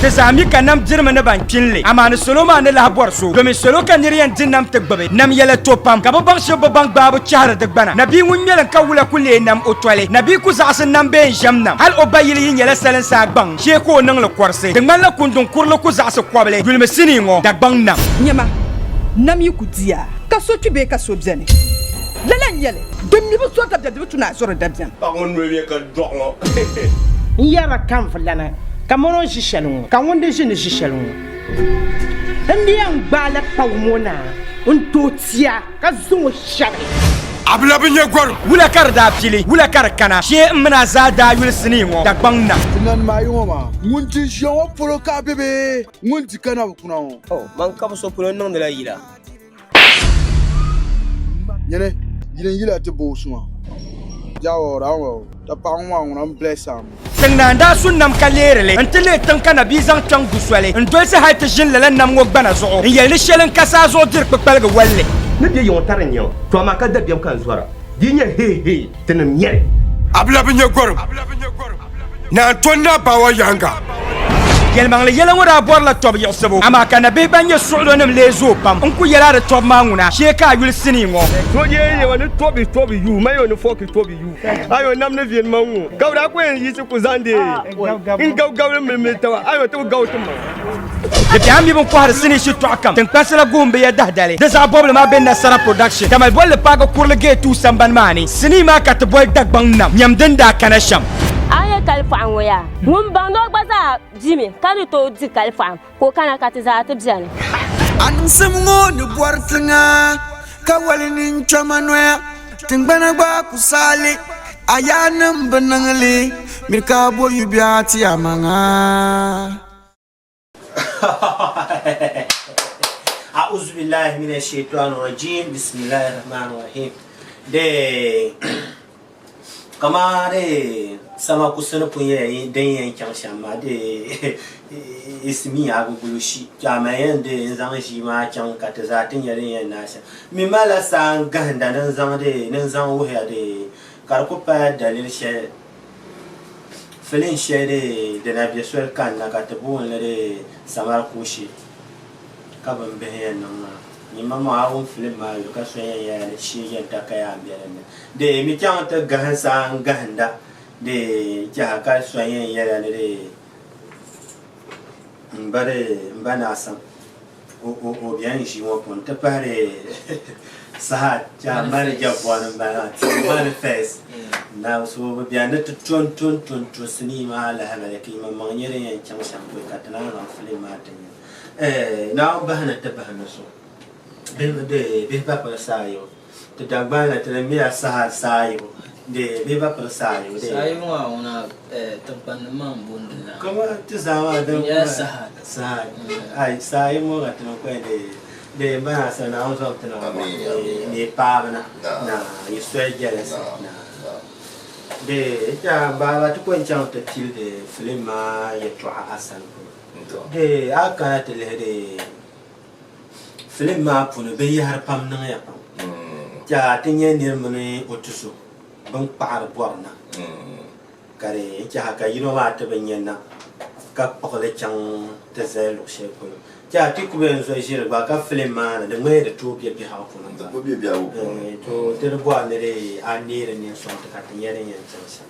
[SPEAKER 2] te zami ka nam jirma ne ban pinle amana soloma ne la borso domi solo kan yiriyan jinnam te gbabe nam yele topam ka babang shebo bang babu chahar de gbana nabi ngunyelen ka wula kule nam otwale nabi ku zasin nam be jamnam hal obayil yin yele salen sa bang she ko nang le korse de man la kundun kurlo ku zas kwable dulme sini ngo da bang nam
[SPEAKER 12] nyama nam yukudia ka so tube ka so bzene lala nyele demi bu so ta de tuna so da bzene
[SPEAKER 6] pa ngon we ka dongo
[SPEAKER 13] yara kam fulana ka mono ʒi shɛli ŋɔ ka ŋundi ʒi ni ʒi shɛli ŋɔ n di yɛn gbaala kpaw ŋɔ na n tooi tia ka zaŋ o shɛbi
[SPEAKER 2] abla bin ye gor wula kar da fili wula kar kana she mna za da yul sini ngo da bang na
[SPEAKER 14] nan ma yo ma ngunti shion polo ka bebe ngunti kana kuna
[SPEAKER 6] oh man ka so polo non de la yila
[SPEAKER 14] yene yila te bo suma jawo rawo ta pa nwa nwa bless am
[SPEAKER 2] tengna nda sunnam kalerele antele tankana bizan tang guswale ndo se hayte jin la nam ngo bana zo yel shelen kasa zo dir kpalga walle
[SPEAKER 10] ne de yon tarin yon to ma ka da biam kan zuwara dinya he tenem nyere abla bin ye gor na tonna bawa yanga
[SPEAKER 2] yel mang le yela ngora bor la tob yosabo ama kana be banye suudo nem le zo pam onku yela de tob manguna sheka yul sini ngo
[SPEAKER 10] so ye woni tobi yu mayo ni foki tobi yu ayo nam ne vien mangu gawda ko en yisi ku zande in gaw me tawa ayo to gawtum
[SPEAKER 2] de biam yibon ko har sini shi to akam tan pasala gombe ya dahdale de za boble ma ben nasara production kamal bolle paga kurle ge tu samban mani sini ma kat boy dag bang nam nyam denda kana sham
[SPEAKER 15] aya kalfa waya mun bando gbaza jimi kani to di kalfa ko kana katiza ta biyani
[SPEAKER 7] an samgo ni bwartinga kawali nin chamanoya tingbana gba kusali ayanam banangali mirka boyu biati amanga
[SPEAKER 16] a'udhu billahi minash shaitanir rajim bismillahir rahmanir rahim de kamare sama kusana punye den yan kyamshama de ismi ya gugulushi jamayen de zan shi ma kyan kata zatin yaren yan nasa mi mala san ganda nan zan de nan zan wuya de karkupa dalil she filin she de na biya suwar kan na kata buwan de samar kushi kaban bayan nan ni mama awon film ma yo ka so ya shi yan ta kaya biyan de mi kyan ta gahansa gahanda de ja ka so yan ya de mbana san o bien shi mo pon ta pare sa ja mari ja bwana bana ti man face na so bien de ton sini ma la hala ki mama nyere yan cham cham ko ka tana na film ma ta na bahana ta bahana so be ba pa sayo te dagbana te mi sa sayo de be ba pa sayo de
[SPEAKER 3] sayo wa ona taban man bundula
[SPEAKER 16] kama te zawa da
[SPEAKER 3] ya sa
[SPEAKER 16] ai sayo mo ga tano ko de ba sa na on so tano ni pa na iso jealous na de ta ba tu ko chang te til de film ma ya to asan de aka te le de film ma puno be yar pam na ya pam ja tinye nir mune otuso ban par borna kare ja ka yino ma te benyana ka pokole chang te zelo she ko ja ti ku ben so shire ba ka film ma de me de to bi ha puno ba
[SPEAKER 5] bi bi awu
[SPEAKER 16] to te bo ne re anire ne so ta ka tinye ne yan chansa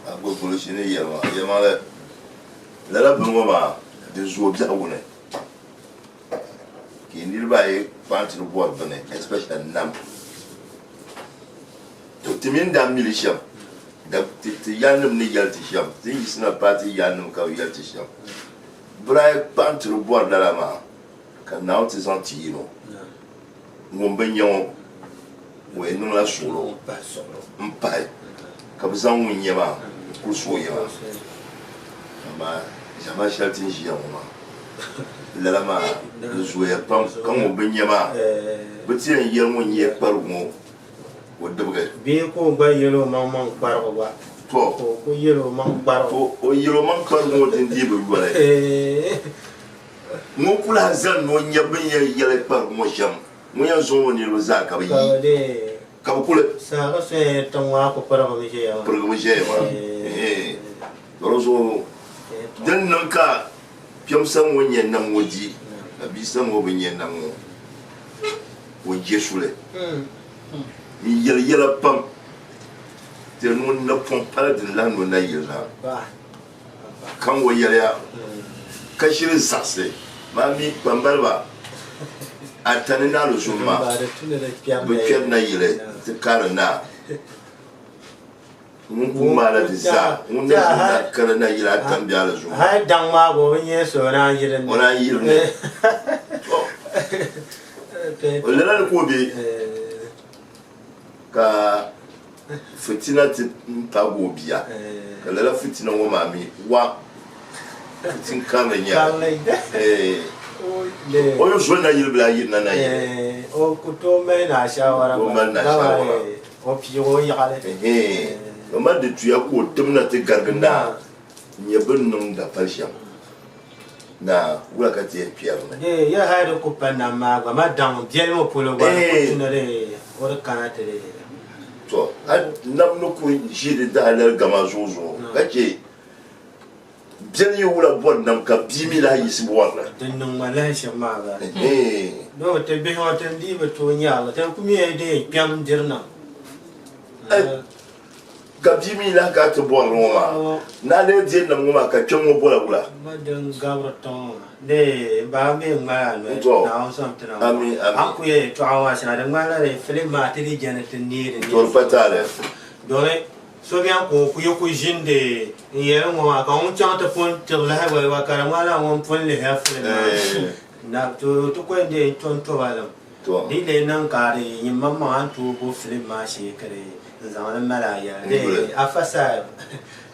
[SPEAKER 5] agbo polisi ne yema le la bungo ma de zo bia wona ki ndirba e panti no board bane especially nam to timin dam milisham da ti yanum ni yalti sham ti isna party yanum ka yalti sham brai panti no board la ma ka now ti santi no ngombe nyon we no la solo mpai ka bizan wunyema ku so yema ma jama shaltin shi yamma lalama zuwa pam kan mo benyama butiyan yelmo nye parmo wadda buga
[SPEAKER 16] be ko ba yelo man parko ba
[SPEAKER 5] to
[SPEAKER 16] ko yelo man parko
[SPEAKER 5] o yelo man parmo tin di bu bare mo kula zan no nyabin yele parmo sham mo yan zo ni lo za ka ba yi ka kula
[SPEAKER 16] sa ka se tanwa ko parko be ya
[SPEAKER 5] parko be ya rozo dan nan ka piam san wonyen nan woji abi san wo benyen nan wo jesule mi yela pam te non na pom para de lan no na yela kan wo yela ka shirin sase ma mi pambalba atani na lo juma be ker na yele te kara na Mala de za, na kana na yira kan biala zu.
[SPEAKER 16] Ha dang ma go nye so na yiren.
[SPEAKER 5] Ona yiren. O lera ko be ka fitina ti pa go bia. Ka lera fitina wo mami wa fitin kan nya. O yo so na yira bla yira na yira.
[SPEAKER 16] O kuto me na shawara.
[SPEAKER 5] O man na shawara.
[SPEAKER 16] O piyo yale.
[SPEAKER 5] Mama de tuya ko temna te garganda nyebin nung da falsham na wula ka te pierre na
[SPEAKER 16] ya hayro ko panna ma ga madam biel mo polo ba ko tunare or kana te
[SPEAKER 5] to nam no ko jide da halar gama zozo kace biel yi wula bon nam ka bimi la yisi wala
[SPEAKER 16] den nung mala shama ga no te be ho te ndi be to nya te ku mi de pyam dirna
[SPEAKER 5] Gabimi la ka te bo ngoma na le je na ngoma ka chongo bola bula
[SPEAKER 16] madan gabraton de ba me ngala no na on sam tena ami akuye to awa sana de ngala re film ma te di jana te ni
[SPEAKER 5] to fatale
[SPEAKER 16] dole so bien ko ku yo ku jinde yere ngoma ka on chanta pon te la wa ka ngala on pon le ha film na to ko de ton to wala to ni le nan ka re yimma ma an to bo film ma she kare Zan malaya de afasa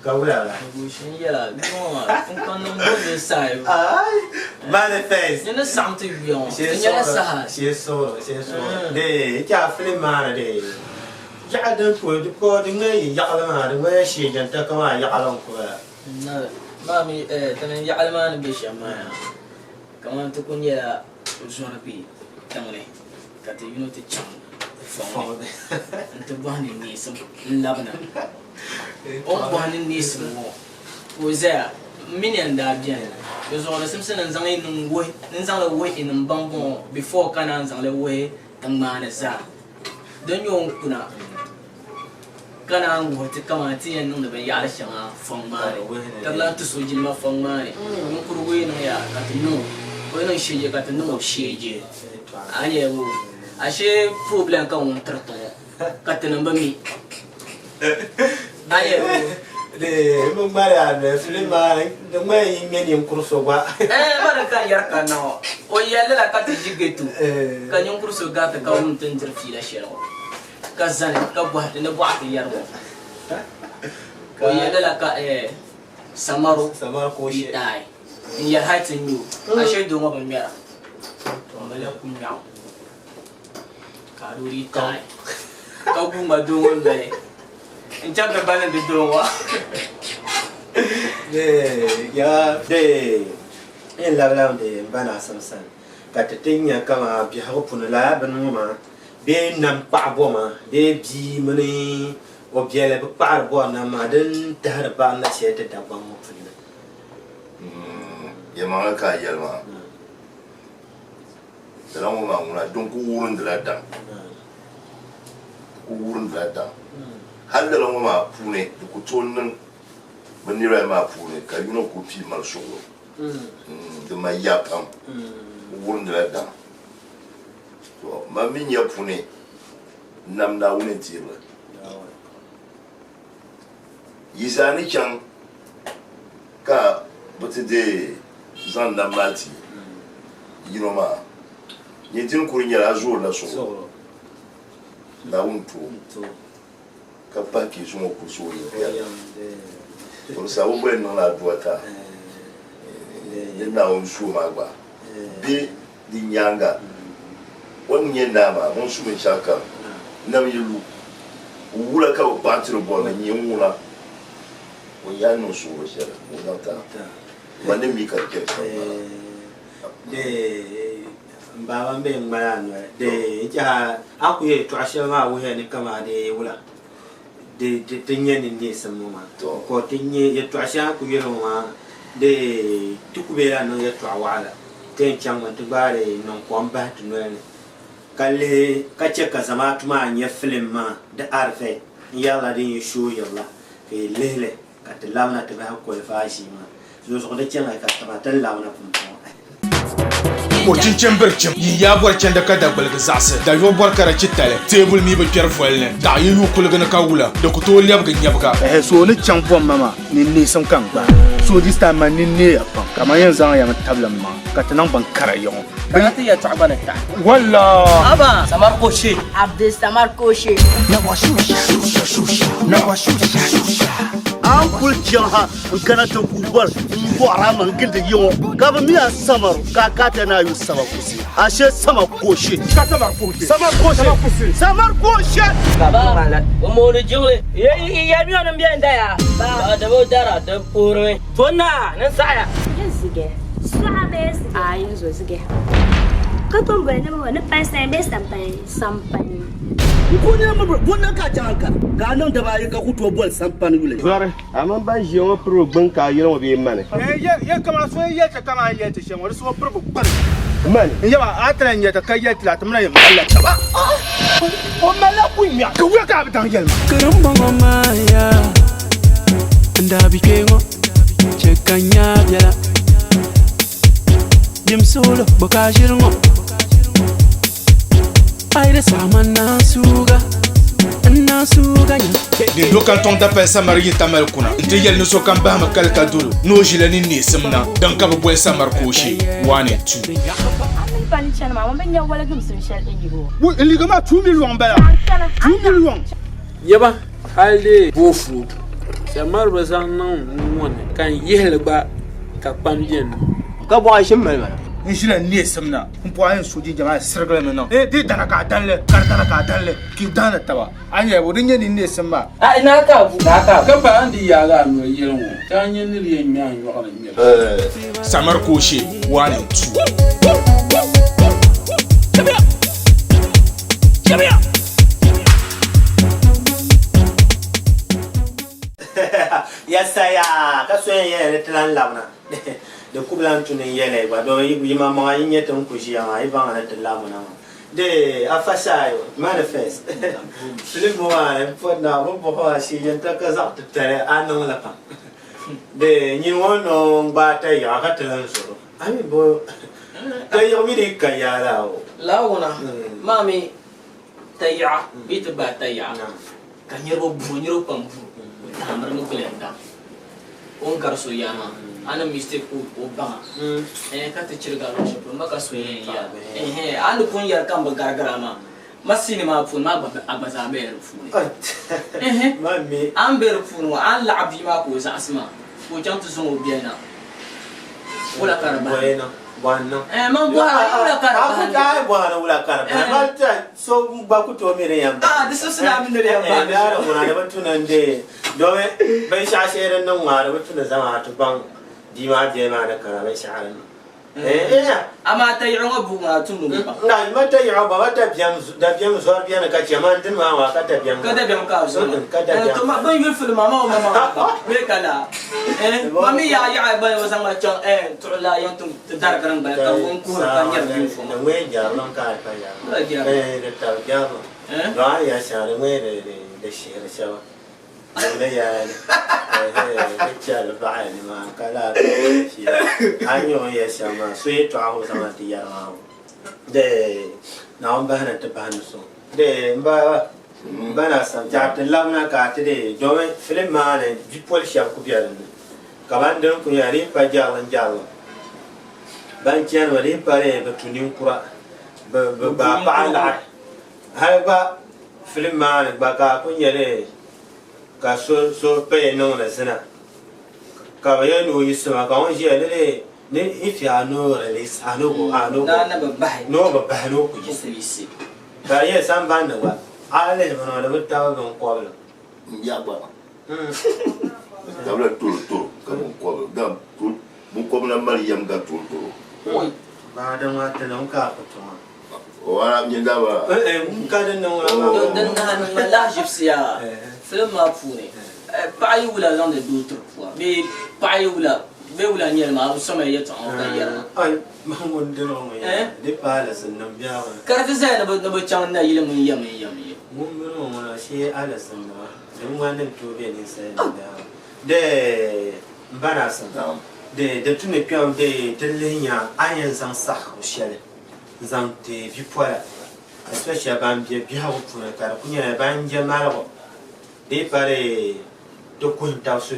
[SPEAKER 16] kawula la
[SPEAKER 3] bushin yala no kan no bo sai
[SPEAKER 16] manifest
[SPEAKER 3] ni santi bion
[SPEAKER 16] ni
[SPEAKER 3] sa
[SPEAKER 16] so de ja filma de ja de ko de ngai ya la ma de wa shi jan ta kama ya ala ko
[SPEAKER 3] na mami tanan ya alman bi shama kama to kun yala zona bi tamane kata unity chang fong nto bani ni som labna o bani ni som wo za minian da bien yo zo na simsen nzang in wo nzang la wo in mbambo before kana nzang la wo tangmana za don yo kuna kana wo te kama ti en no be ya la shanga fong mare tabla to so jilma fong mare mun kurwe no ya kata no wo no shije kata no shije anye wo ashe problem kan un trato katana bami aye
[SPEAKER 16] de mo mara de filma de mai ngeni kurso ba
[SPEAKER 3] mara kan yar kana o yalla la kata jigetu kan yon kurso ga ta ka un tanjir fi la shero kazan ka ba de na ba ta yar o yalla la ka samaro
[SPEAKER 16] ko shi
[SPEAKER 3] dai in yar haitin yu ashe do ma ban mera to mala kun yawo Karuri tai. Kau pun badungan baik. Encam terbanan di doa.
[SPEAKER 16] Ya, en la de bana samsan. Kata tingnya kama biar pun la benuma. Be nam pa boma, de bi meni obiele be par bo nama den tar ba na chete da ba mo fina.
[SPEAKER 5] Ya mala ka yelma. Selama manguna donc urun de la dam. Urun de la dam. Hal de la mama pune ku tonnen manira ma pune ka yuno ku pi mal shugo. De ma yapam. Urun de la dam. To ma minya pune nam na wune tira. Yisani chang ka botede zan na mati. Yinoma Yetin kurinya la jour la so. La unto. Kapa ki sumo kusuri. Pour ça au bon dans la boîte. Na on shu magba. Bi di nyanga. Won nyenda ma on shu me chaka. Na mi lu. Wula ka o patro bona nyimula. O ya no shu o shera. O nata. Mane mi ka ke.
[SPEAKER 16] Mbaba mbe ngmalano de ja akuye to ashama wo he ni kama de wula de tinye ni samuma to ko tinye ye to asha ku yero ma de tukubera no ye to awala ten changwa to bare non komba to no kalle kache kazama tuma nye film ma da arfe yalla de show yalla ke lele kat lamna to ba ko fa shi ma zo so de chenga kat ta lamna pum
[SPEAKER 1] ko cincin birkin yi ya barcin da kada bulga zasa da yo barkara cittale tebul mi ba kerfolne da yi yu kulgana kawula da ku to liyab ga nyabga
[SPEAKER 14] so ni chan bom mama ni ne sam kan ba so this time man ni ne apa kama yan zan ya tablam ma ka tanan ban kara yon
[SPEAKER 3] بناتي يا تعبان التعب
[SPEAKER 14] والله
[SPEAKER 3] أبا سمار كوشي
[SPEAKER 9] عبد السمار كوشي
[SPEAKER 17] an kul jaha kana ta kubal ko arama gilda yo gaba miya samar ka kata na yu sama kusi ashe sama koshi samar koshi
[SPEAKER 3] baba mo le jole ya mi on bien daya ba da bo dara da purwe tona nan saya
[SPEAKER 15] Sige. Suabe. Ai, zo sige. Katon bane mo ne pensa be sampai.
[SPEAKER 17] Ko ne ma wannan ka janka ga nan da ba yi ka kuto bol sampan yule
[SPEAKER 10] zare amma ba ji yo pro ban ka yi no be mane
[SPEAKER 14] ya kama so ya ta kama ya ta shemo so pro ban
[SPEAKER 10] mane
[SPEAKER 14] ya ba atran ya ta kai ya ta ta mun ya Allah ta ba o mala ku mi ka wa ka bitan gelma
[SPEAKER 18] Kerumba ngoma ya Ndabi kengo Chekanya biala Jimsolo boka jiringo Aire sama nasuga Nasuga nya
[SPEAKER 1] de local ton d'appel samari tamal kuna nte yel no so kan ba ma kal kadulu no jilani ni simna dan ka bo samar koshi wane tu
[SPEAKER 15] Pani chana mama ben ya wala gum sun shal ejigo.
[SPEAKER 14] Wo ili gama 2 million bala 2 million
[SPEAKER 8] Yaba halde bofu Samar bazan nan wani kan yehelba ka pamjen
[SPEAKER 10] ka bo ashin mai
[SPEAKER 14] injila ne samna kun po ayin soji jama'a sirgala men no di dana ka dalle karkara ka dalle ki dana tawa anya wodin yin ne samma
[SPEAKER 3] a ina ka bu
[SPEAKER 8] ka ba andi ya ga no yelmo ta nyen ni yen mi an yo ala mi
[SPEAKER 1] samar koshi wane tu
[SPEAKER 16] ya saya ka so yen retlan lamna de kublan tunin yele ba do yi mama yin yeton kushi ya mai ban na lamuna de afasayo manifest film wa for na bo bo shi yen ta ka za ta tare anon la pa de ni wono ba ta ya ka tan so ami bo ta yo mi de ka ya la
[SPEAKER 3] wona mami tayya bit ba tayya kan yero pam tamar no klenda on garso yana ana mistake ko ba ka ta cirga no shi maka soyayya an kun yar kan ba gargara ma masini ma fun ma ba abaza be rufu
[SPEAKER 16] mami
[SPEAKER 3] an be rufu no an la'abi ma ko za asma ko jantu sun obiyana wala karba
[SPEAKER 16] Bueno.
[SPEAKER 3] Man wala karba.
[SPEAKER 16] Aku dah buat wala karba. Macam so baku tu mere yang.
[SPEAKER 3] This is not mere yang.
[SPEAKER 16] Ada orang ada betul nanti. Doa bayi syairan nong ada betul nazar tu bang. Jima jema ada karba syairan.
[SPEAKER 3] Ama tayyong bunga tunu ba.
[SPEAKER 16] Nah, mata tayyong ba tabyang suar biar nak ciaman tu mah kata tabyang.
[SPEAKER 3] Kata tabyang kau so. Tu mak bang yul film mama. Bekala. Mami ya ba wasang macam tu la yang tu dar kerang ba kau ngkur kan yer info.
[SPEAKER 16] Ngue jar long kai pa ya. De tau jar. Ra ya sha ngue de shir sha. Ngue ya. Kecil bahan ni mah kalau anyo ya sama sweet tahu sama dia mau de naam bahan tu bahan so de bana sam jatuh lamna kata de doa film mana jipol siap kubiar ni kawan dong punya ni pajalan bancian wali pare betuning kura bapa anak hai ba film mana baka punya ni ka so pe no na sana ka ba no yisma ka on je ne ifi ano release ano
[SPEAKER 3] na ba
[SPEAKER 16] no ku yisi ka ye sam ban na wa ale no na bata ba ko ba
[SPEAKER 5] ya ba dabla tulu ka ko ga bu ko na Mariam ga tulu
[SPEAKER 16] ba da ma ta non ka ko to
[SPEAKER 5] wala nyenda ba
[SPEAKER 16] ka da no
[SPEAKER 3] dan na la gypsia film ma fune pa yula dans de d'autres fois mais pa yula be wula nyel ma so me yeta on ka yara
[SPEAKER 16] ai ma mon de no ya de pa la san nam bia
[SPEAKER 3] karata sai na ba can na yile mun yam
[SPEAKER 16] mun no ma shi ala san na dan wannan to be ne sai da de bana san de tu ne pion de linya ayen zan sa o shele zan te vi pola especially ban bi ha o puna kar kunya ban je maro de pare to kun ta su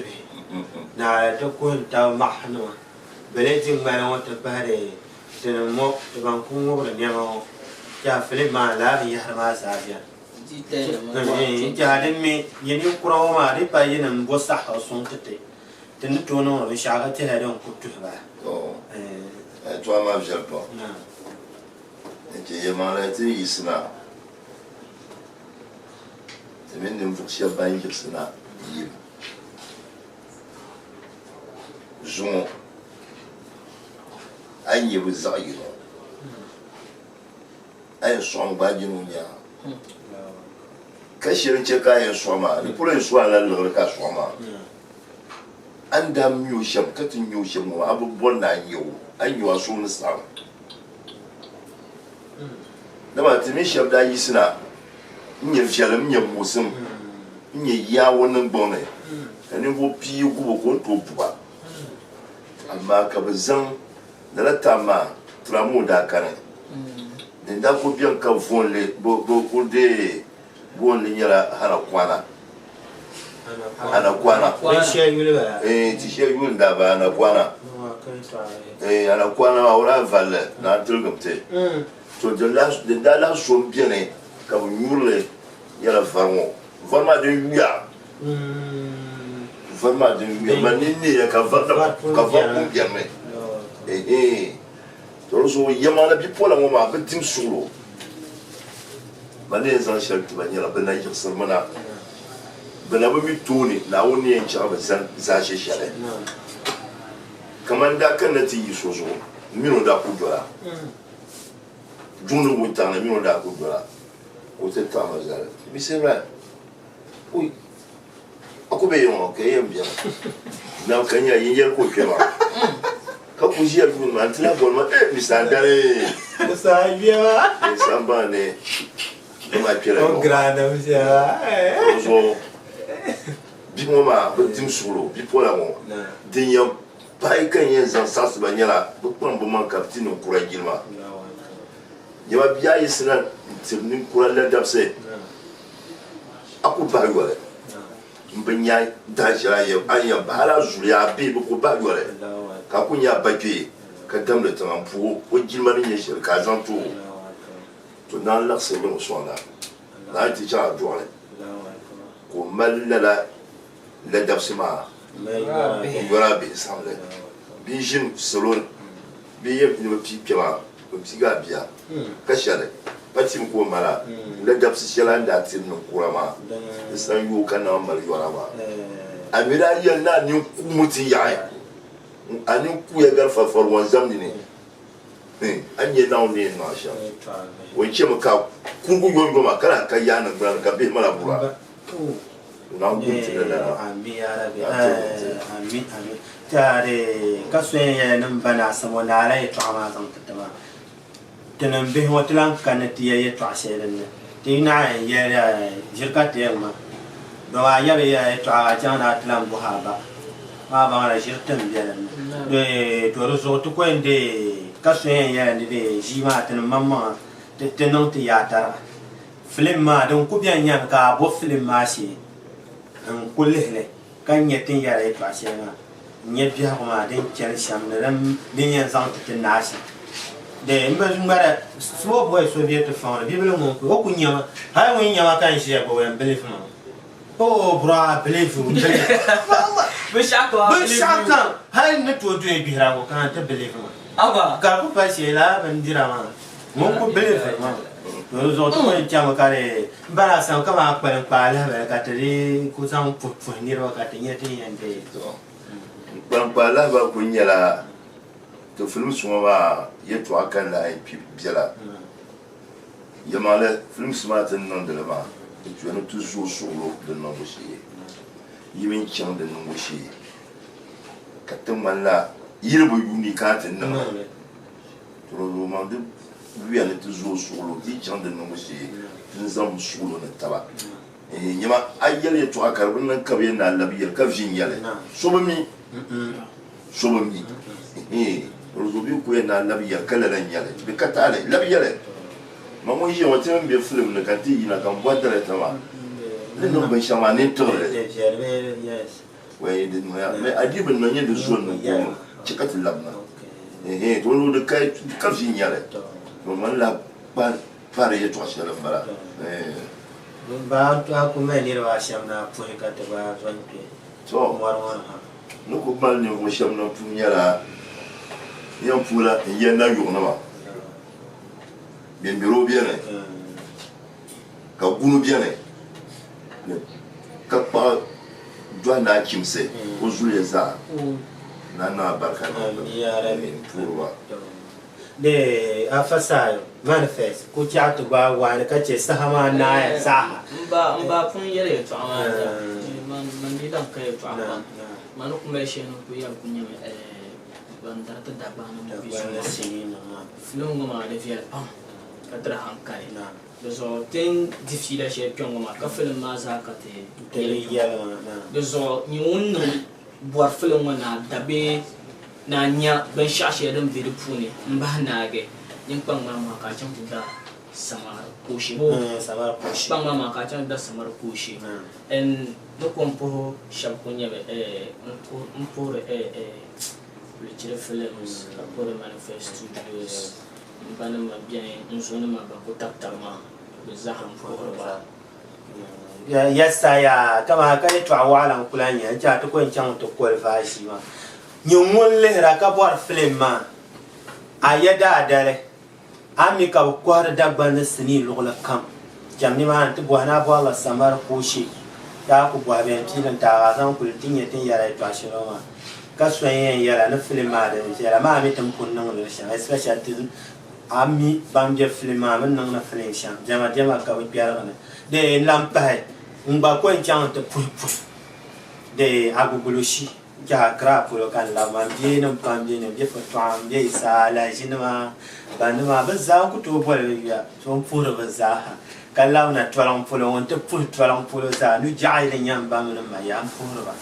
[SPEAKER 16] na to kun ta mahno bele tin ma wata pare de mo de ban kun mo de nyama ya fele ma la bi har ma sa ya jihadin me yeni kurawa ma de pa yin bo sa ha sun tete tin to no bi shaga te da don kutu ba
[SPEAKER 5] toi ma vient pas et je m'arrête ici là c'est même une fonction banque c'est là Zon an yi bu zaɣ yino a yɛn sɔŋ gbaaji nu nyaa ka shiri chɛ ka a yɛn sɔŋ maa ni polo yɛn sɔŋ a la liɣiri ka sɔŋ maa an daa nyɔ shɛm ka ti nyɔ shɛm ŋɔ a bi bɔri na nyɛ o a nyɔ a sɔŋ ni saɣam dama ti mi shɛm daa yisi na n nyɛ viɛlim n nyɛ musim n nyɛ yaawo niŋ gbɔŋni ka ninvuɣu pii gubo ko n tooi buba amma ka bi zaŋ lala tam maa turamu daa kani din daa ku biɛni ka vuunli ku dee vuunli nyɛla hana kwana ti shɛli yuli daa ba hana kwana hana kwana maa o daa valli naa tiligim ti to din daa lahi so n biɛni ka bi nyurili yɛla vari ŋɔ vari maa din yuya vari maa din yuya ma ni neya ka vari kun biɛrimi to so yɛma na bipola ŋɔ maa bi dim suɣulo ma ne yɛn zaŋ shɛli tiba nyɛla bi na yiɣisiri mina bi na bi mi tooni naawuni ni yɛn chaɣi bi zaa shɛli kamani daa kanna ti yi so zuɣu mini o daa ku dɔla juŋni wuntaŋ ni mini o daa ku dɔla o ti taɣama zali mi sɛbira ui a ku bɛ yɛn ŋɔ ka yɛn biɛni na ka nyɛ yin yɛli ko kpɛ maa ka ku ʒiya yuuni maa n ti la bɔli ma mi san dari san baa ni bi maa kpɛla zuɣu bi ŋɔ maa bi dim suɣulo bi pola ŋɔ din yɛn paɣi ka yɛn zaŋ saɣasiba nyɛla bi kpaŋ bi maŋ ka bi ti ninkura yili maa nyɛma bihi ayi sina tiri ninkura ladabisi a ku bahi yɔli n bi nya daʒira a yɛn bahala zuliya a bihi bi ku bahi yɔli ka ku nya ba kpee ka damdi tiŋa n puhi o jilima ni nyɛ shɛli ka a zaŋ too to naan laɣasiri li ŋɔ sɔŋda naan ti chaŋ a duɣuli ka o mali lala ladabisi maa n yɔra bihi samli bihi ʒini salo bihi yɛn ni bi pii kpɛ maa bi piiga bia ka shɛli pa tim ko mala ladabisi shɛli an daa tiri ninkura maa di san yoo ka naan mali yɔra maa a mi daa yɛli na ninku muti yaɣi a ninku ya gari fafari wan zam ni an nyɛ naw ne naa shɛm o chɛmi ka kungu yɔnyɔ maa ka ka yaa niŋgbana ka bihi mala bura naw gunti la
[SPEAKER 16] tare ka soya ya nan bana samo na rai to ama zan tama tanan be hotelan kan ti ya to aselen ti na ya jirka te ma do ya be ya to a jana tlan buhaba ma ba ra shirtan biyan de to rozo to ko inde ka soya ya ni de jima tan mamma de tanan ti ya tara film ma don ku biyan ya ka bo film ma shi an kulle kan yatin ya rai to aselen nyɛ biɛhagu maa din chɛni shɛm ni din yɛn zaŋ ti naasi de n bɛ ŋmɛra small boy so bɛ ti fɔŋni bibili ŋun o ku nyɛma hali ŋun nyɛma kan ʒiya gba wɛn bilifu ma o bura bilifu
[SPEAKER 3] bi
[SPEAKER 16] shaka kan hali ni to do gbihira ko kan ti bilifu ma ka ku pa sheela bindira ma ŋun ku bilifu ma to zuɣu ti kɔni chɛmi ka de n bala sam kama kpali kpaali ka ti di ku zaŋ puhi niriba ka ti nyɛ ti yɛn de
[SPEAKER 5] kpankpa lahaba ku nyɛla ti film suŋɔ maa yɛltɔɣa kan lahi biɛla yɛmaali film maa ti niŋdili maa ti tuyani ti zooi suɣulo di niŋbu shee yi mini chaŋ di niŋbu shee ka ti ŋmanila yili bi yuuni ka ti niŋ torozomaŋ di yuya ni ti zooi suɣulo ti chaŋ di niŋbu shee ti zaŋ suɣulo ni taba nyɛma a yɛli yɛltɔɣa ka di bi niŋ ka bi yɛn naa labi yɛli ka vi n yɛli so bi mi sobomi rozobi ko na labiya kala lan yale be katale labiya le mamo yi o tem be film ne kanti ina kan boîte de tama le no ben chama ne tore
[SPEAKER 16] yes
[SPEAKER 5] ouais de mais adi ben no de zone ko cikat labna to lo de kay ka fi yale no man la par ye to asala bala
[SPEAKER 16] ba to ko me ni wa shamna pu ka te ba zonke
[SPEAKER 5] to
[SPEAKER 16] warwan
[SPEAKER 5] no ko mal ni ko shamna pu yala yan pula yan na yona ba bien bureau bien ka gunu bien ka pa doit na kimse o zuleza na barka
[SPEAKER 16] ya rabbi
[SPEAKER 5] purwa
[SPEAKER 16] de afasa manifest ko chato ba wa ka ce sahama na ya saha
[SPEAKER 3] mba pun yere to man di dan kai to man ko me sheno ko ya kunya bandar ta da ba no bi so ma de fiel pam kadra hankali na do so ten difila she kyongo ma ka film ma za ka te
[SPEAKER 16] ya
[SPEAKER 3] do so ni wonno boar film na dabe na nya ban shashe dan bi puni mba na ge yin pan ma ka chan da samar koshi
[SPEAKER 16] samar koshi
[SPEAKER 3] pan ma ka chan da samar koshi en do kompo shab kunya be pour le tire films pour manifest studios bana ma bien nzona ma ba ko taktama be zaham pour ba
[SPEAKER 16] ya saya kama ka to awala kulanya ja to ko chan to ko fashi ma nyumon lehra ka bor film ma ayada dare ami ka ko har dabba na sini lugla kam jamni ma to bo na bo Allah samar koshi da ku bo ben tilan ta zan kultin ya tin yara to ashiro ma ka soyen yara na film ma da yara ma ami tam kun nan da shan especially tin ami bamje film ma men nan na film shan jama ka wi piara ne de lampai ngba ko chan to pu de agugulushi ja gra pulo kan la man bi nam pam bi ne bi fa tam bi sa la jinma banuma bazza ku to bol ya to pura bazza kan la na tolan pulo on to pu tolan pulo sa nu jaile nyam ba mun ma ya pura ba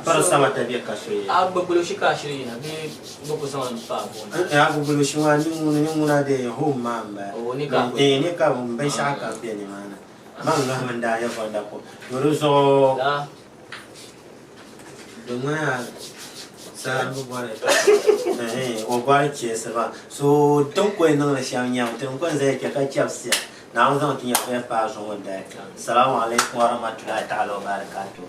[SPEAKER 16] para sama ta bi ka so ya
[SPEAKER 3] agugulushi ka shiri na bi boko sama pa bon
[SPEAKER 16] agugulushi wa ni muna de ho mamba
[SPEAKER 3] ni ka
[SPEAKER 16] ni ka mun bai shaka bi ne mana man ga man da ya fa da ko ruzo Dongaya sa bu bare o bare che sa ba so tong ko nang la xiang yang tong ko zai ke ka chap sia na zang tin ya fa pa so won dai assalamu alaikum wa rahmatullahi ta'ala wa barakatuh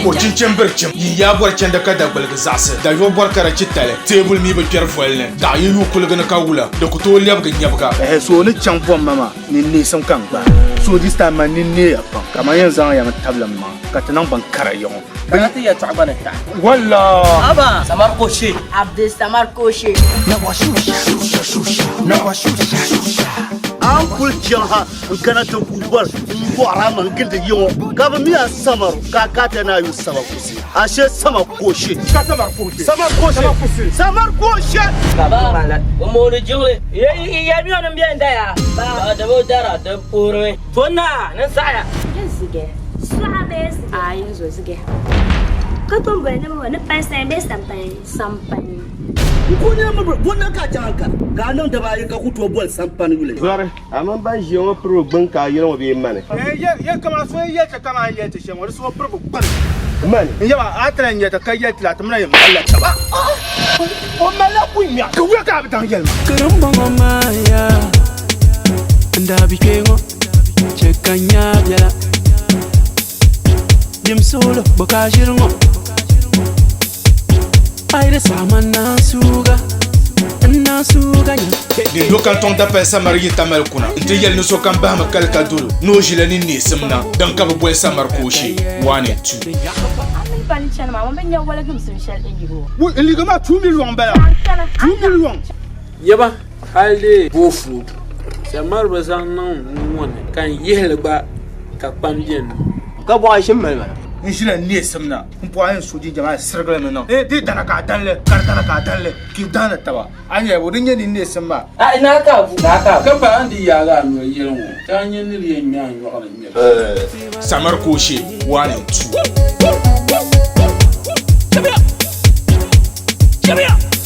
[SPEAKER 14] o cincin bircin yin ya barcin da kada balga zasa da yo barkara cittale tebul mi ba kyar folne da yi yu kulga na kawula da ku to liyab ga nyabga so ni chan fom mama ni ne san kan ba so this time man ni ne ya pa kamar yanzu ya tablan ma ka tanan ban kara yon
[SPEAKER 3] kanati ya ta'bana ta
[SPEAKER 14] walla
[SPEAKER 3] aba samar koshi abdul samar koshi
[SPEAKER 17] na washusha an kulciyar ha kana ta kubar ko arama gilda yiwo ka ba miya samar ka kata na yu sama kusi ashe sama koshi
[SPEAKER 14] ka samar koshi
[SPEAKER 3] baba malat o mo de jole ya mi on bien da ya ba da bo dara da pore tona nan saya
[SPEAKER 15] zige suabe ayin zo zige ka ton bane mo ne pesa be sampai
[SPEAKER 17] ko ne mo bona ka janka ga nan da ba yi ka kuto bol sampan yule
[SPEAKER 10] zare amma ba ji wa pro ban ka yi no be mane
[SPEAKER 14] ya kama so ya ta kama ya ta shen wani so pro ban
[SPEAKER 10] mane
[SPEAKER 14] ya ba atran ya ta kai ya tla ta mun ya Allah ta ba o mala kunya ka wa ka bitan yelma
[SPEAKER 18] Karamba ngoma ya Ndabi kengo Chekanya biala Dim solo bokajirngo Aire sama nasuga Nasuga nya
[SPEAKER 14] de local ton d'appel samar yi tamal kuna inte yel no so kan ba ma kal dulu no jilani ni simna dan ka bo samar koshi wane tu
[SPEAKER 15] pani chana mama ben ya wala gum social ego
[SPEAKER 14] wo li gama 2 million ba 2 million
[SPEAKER 8] yaba halde bofu samar bazan nan won kan yehelba ka pambien
[SPEAKER 10] ka bo aishin mai
[SPEAKER 14] in shi ne samna kun po ayin soji jama'a sirgala men no di dana ka dalle kar dana ka dalle ki dana taba anya wurin yin ne samma
[SPEAKER 3] a ina ka bu
[SPEAKER 8] ka ba andi ya ga no yelmo ta yin ni yen nyan yo kana mi
[SPEAKER 14] samar koshi wane tu
[SPEAKER 19] Come here.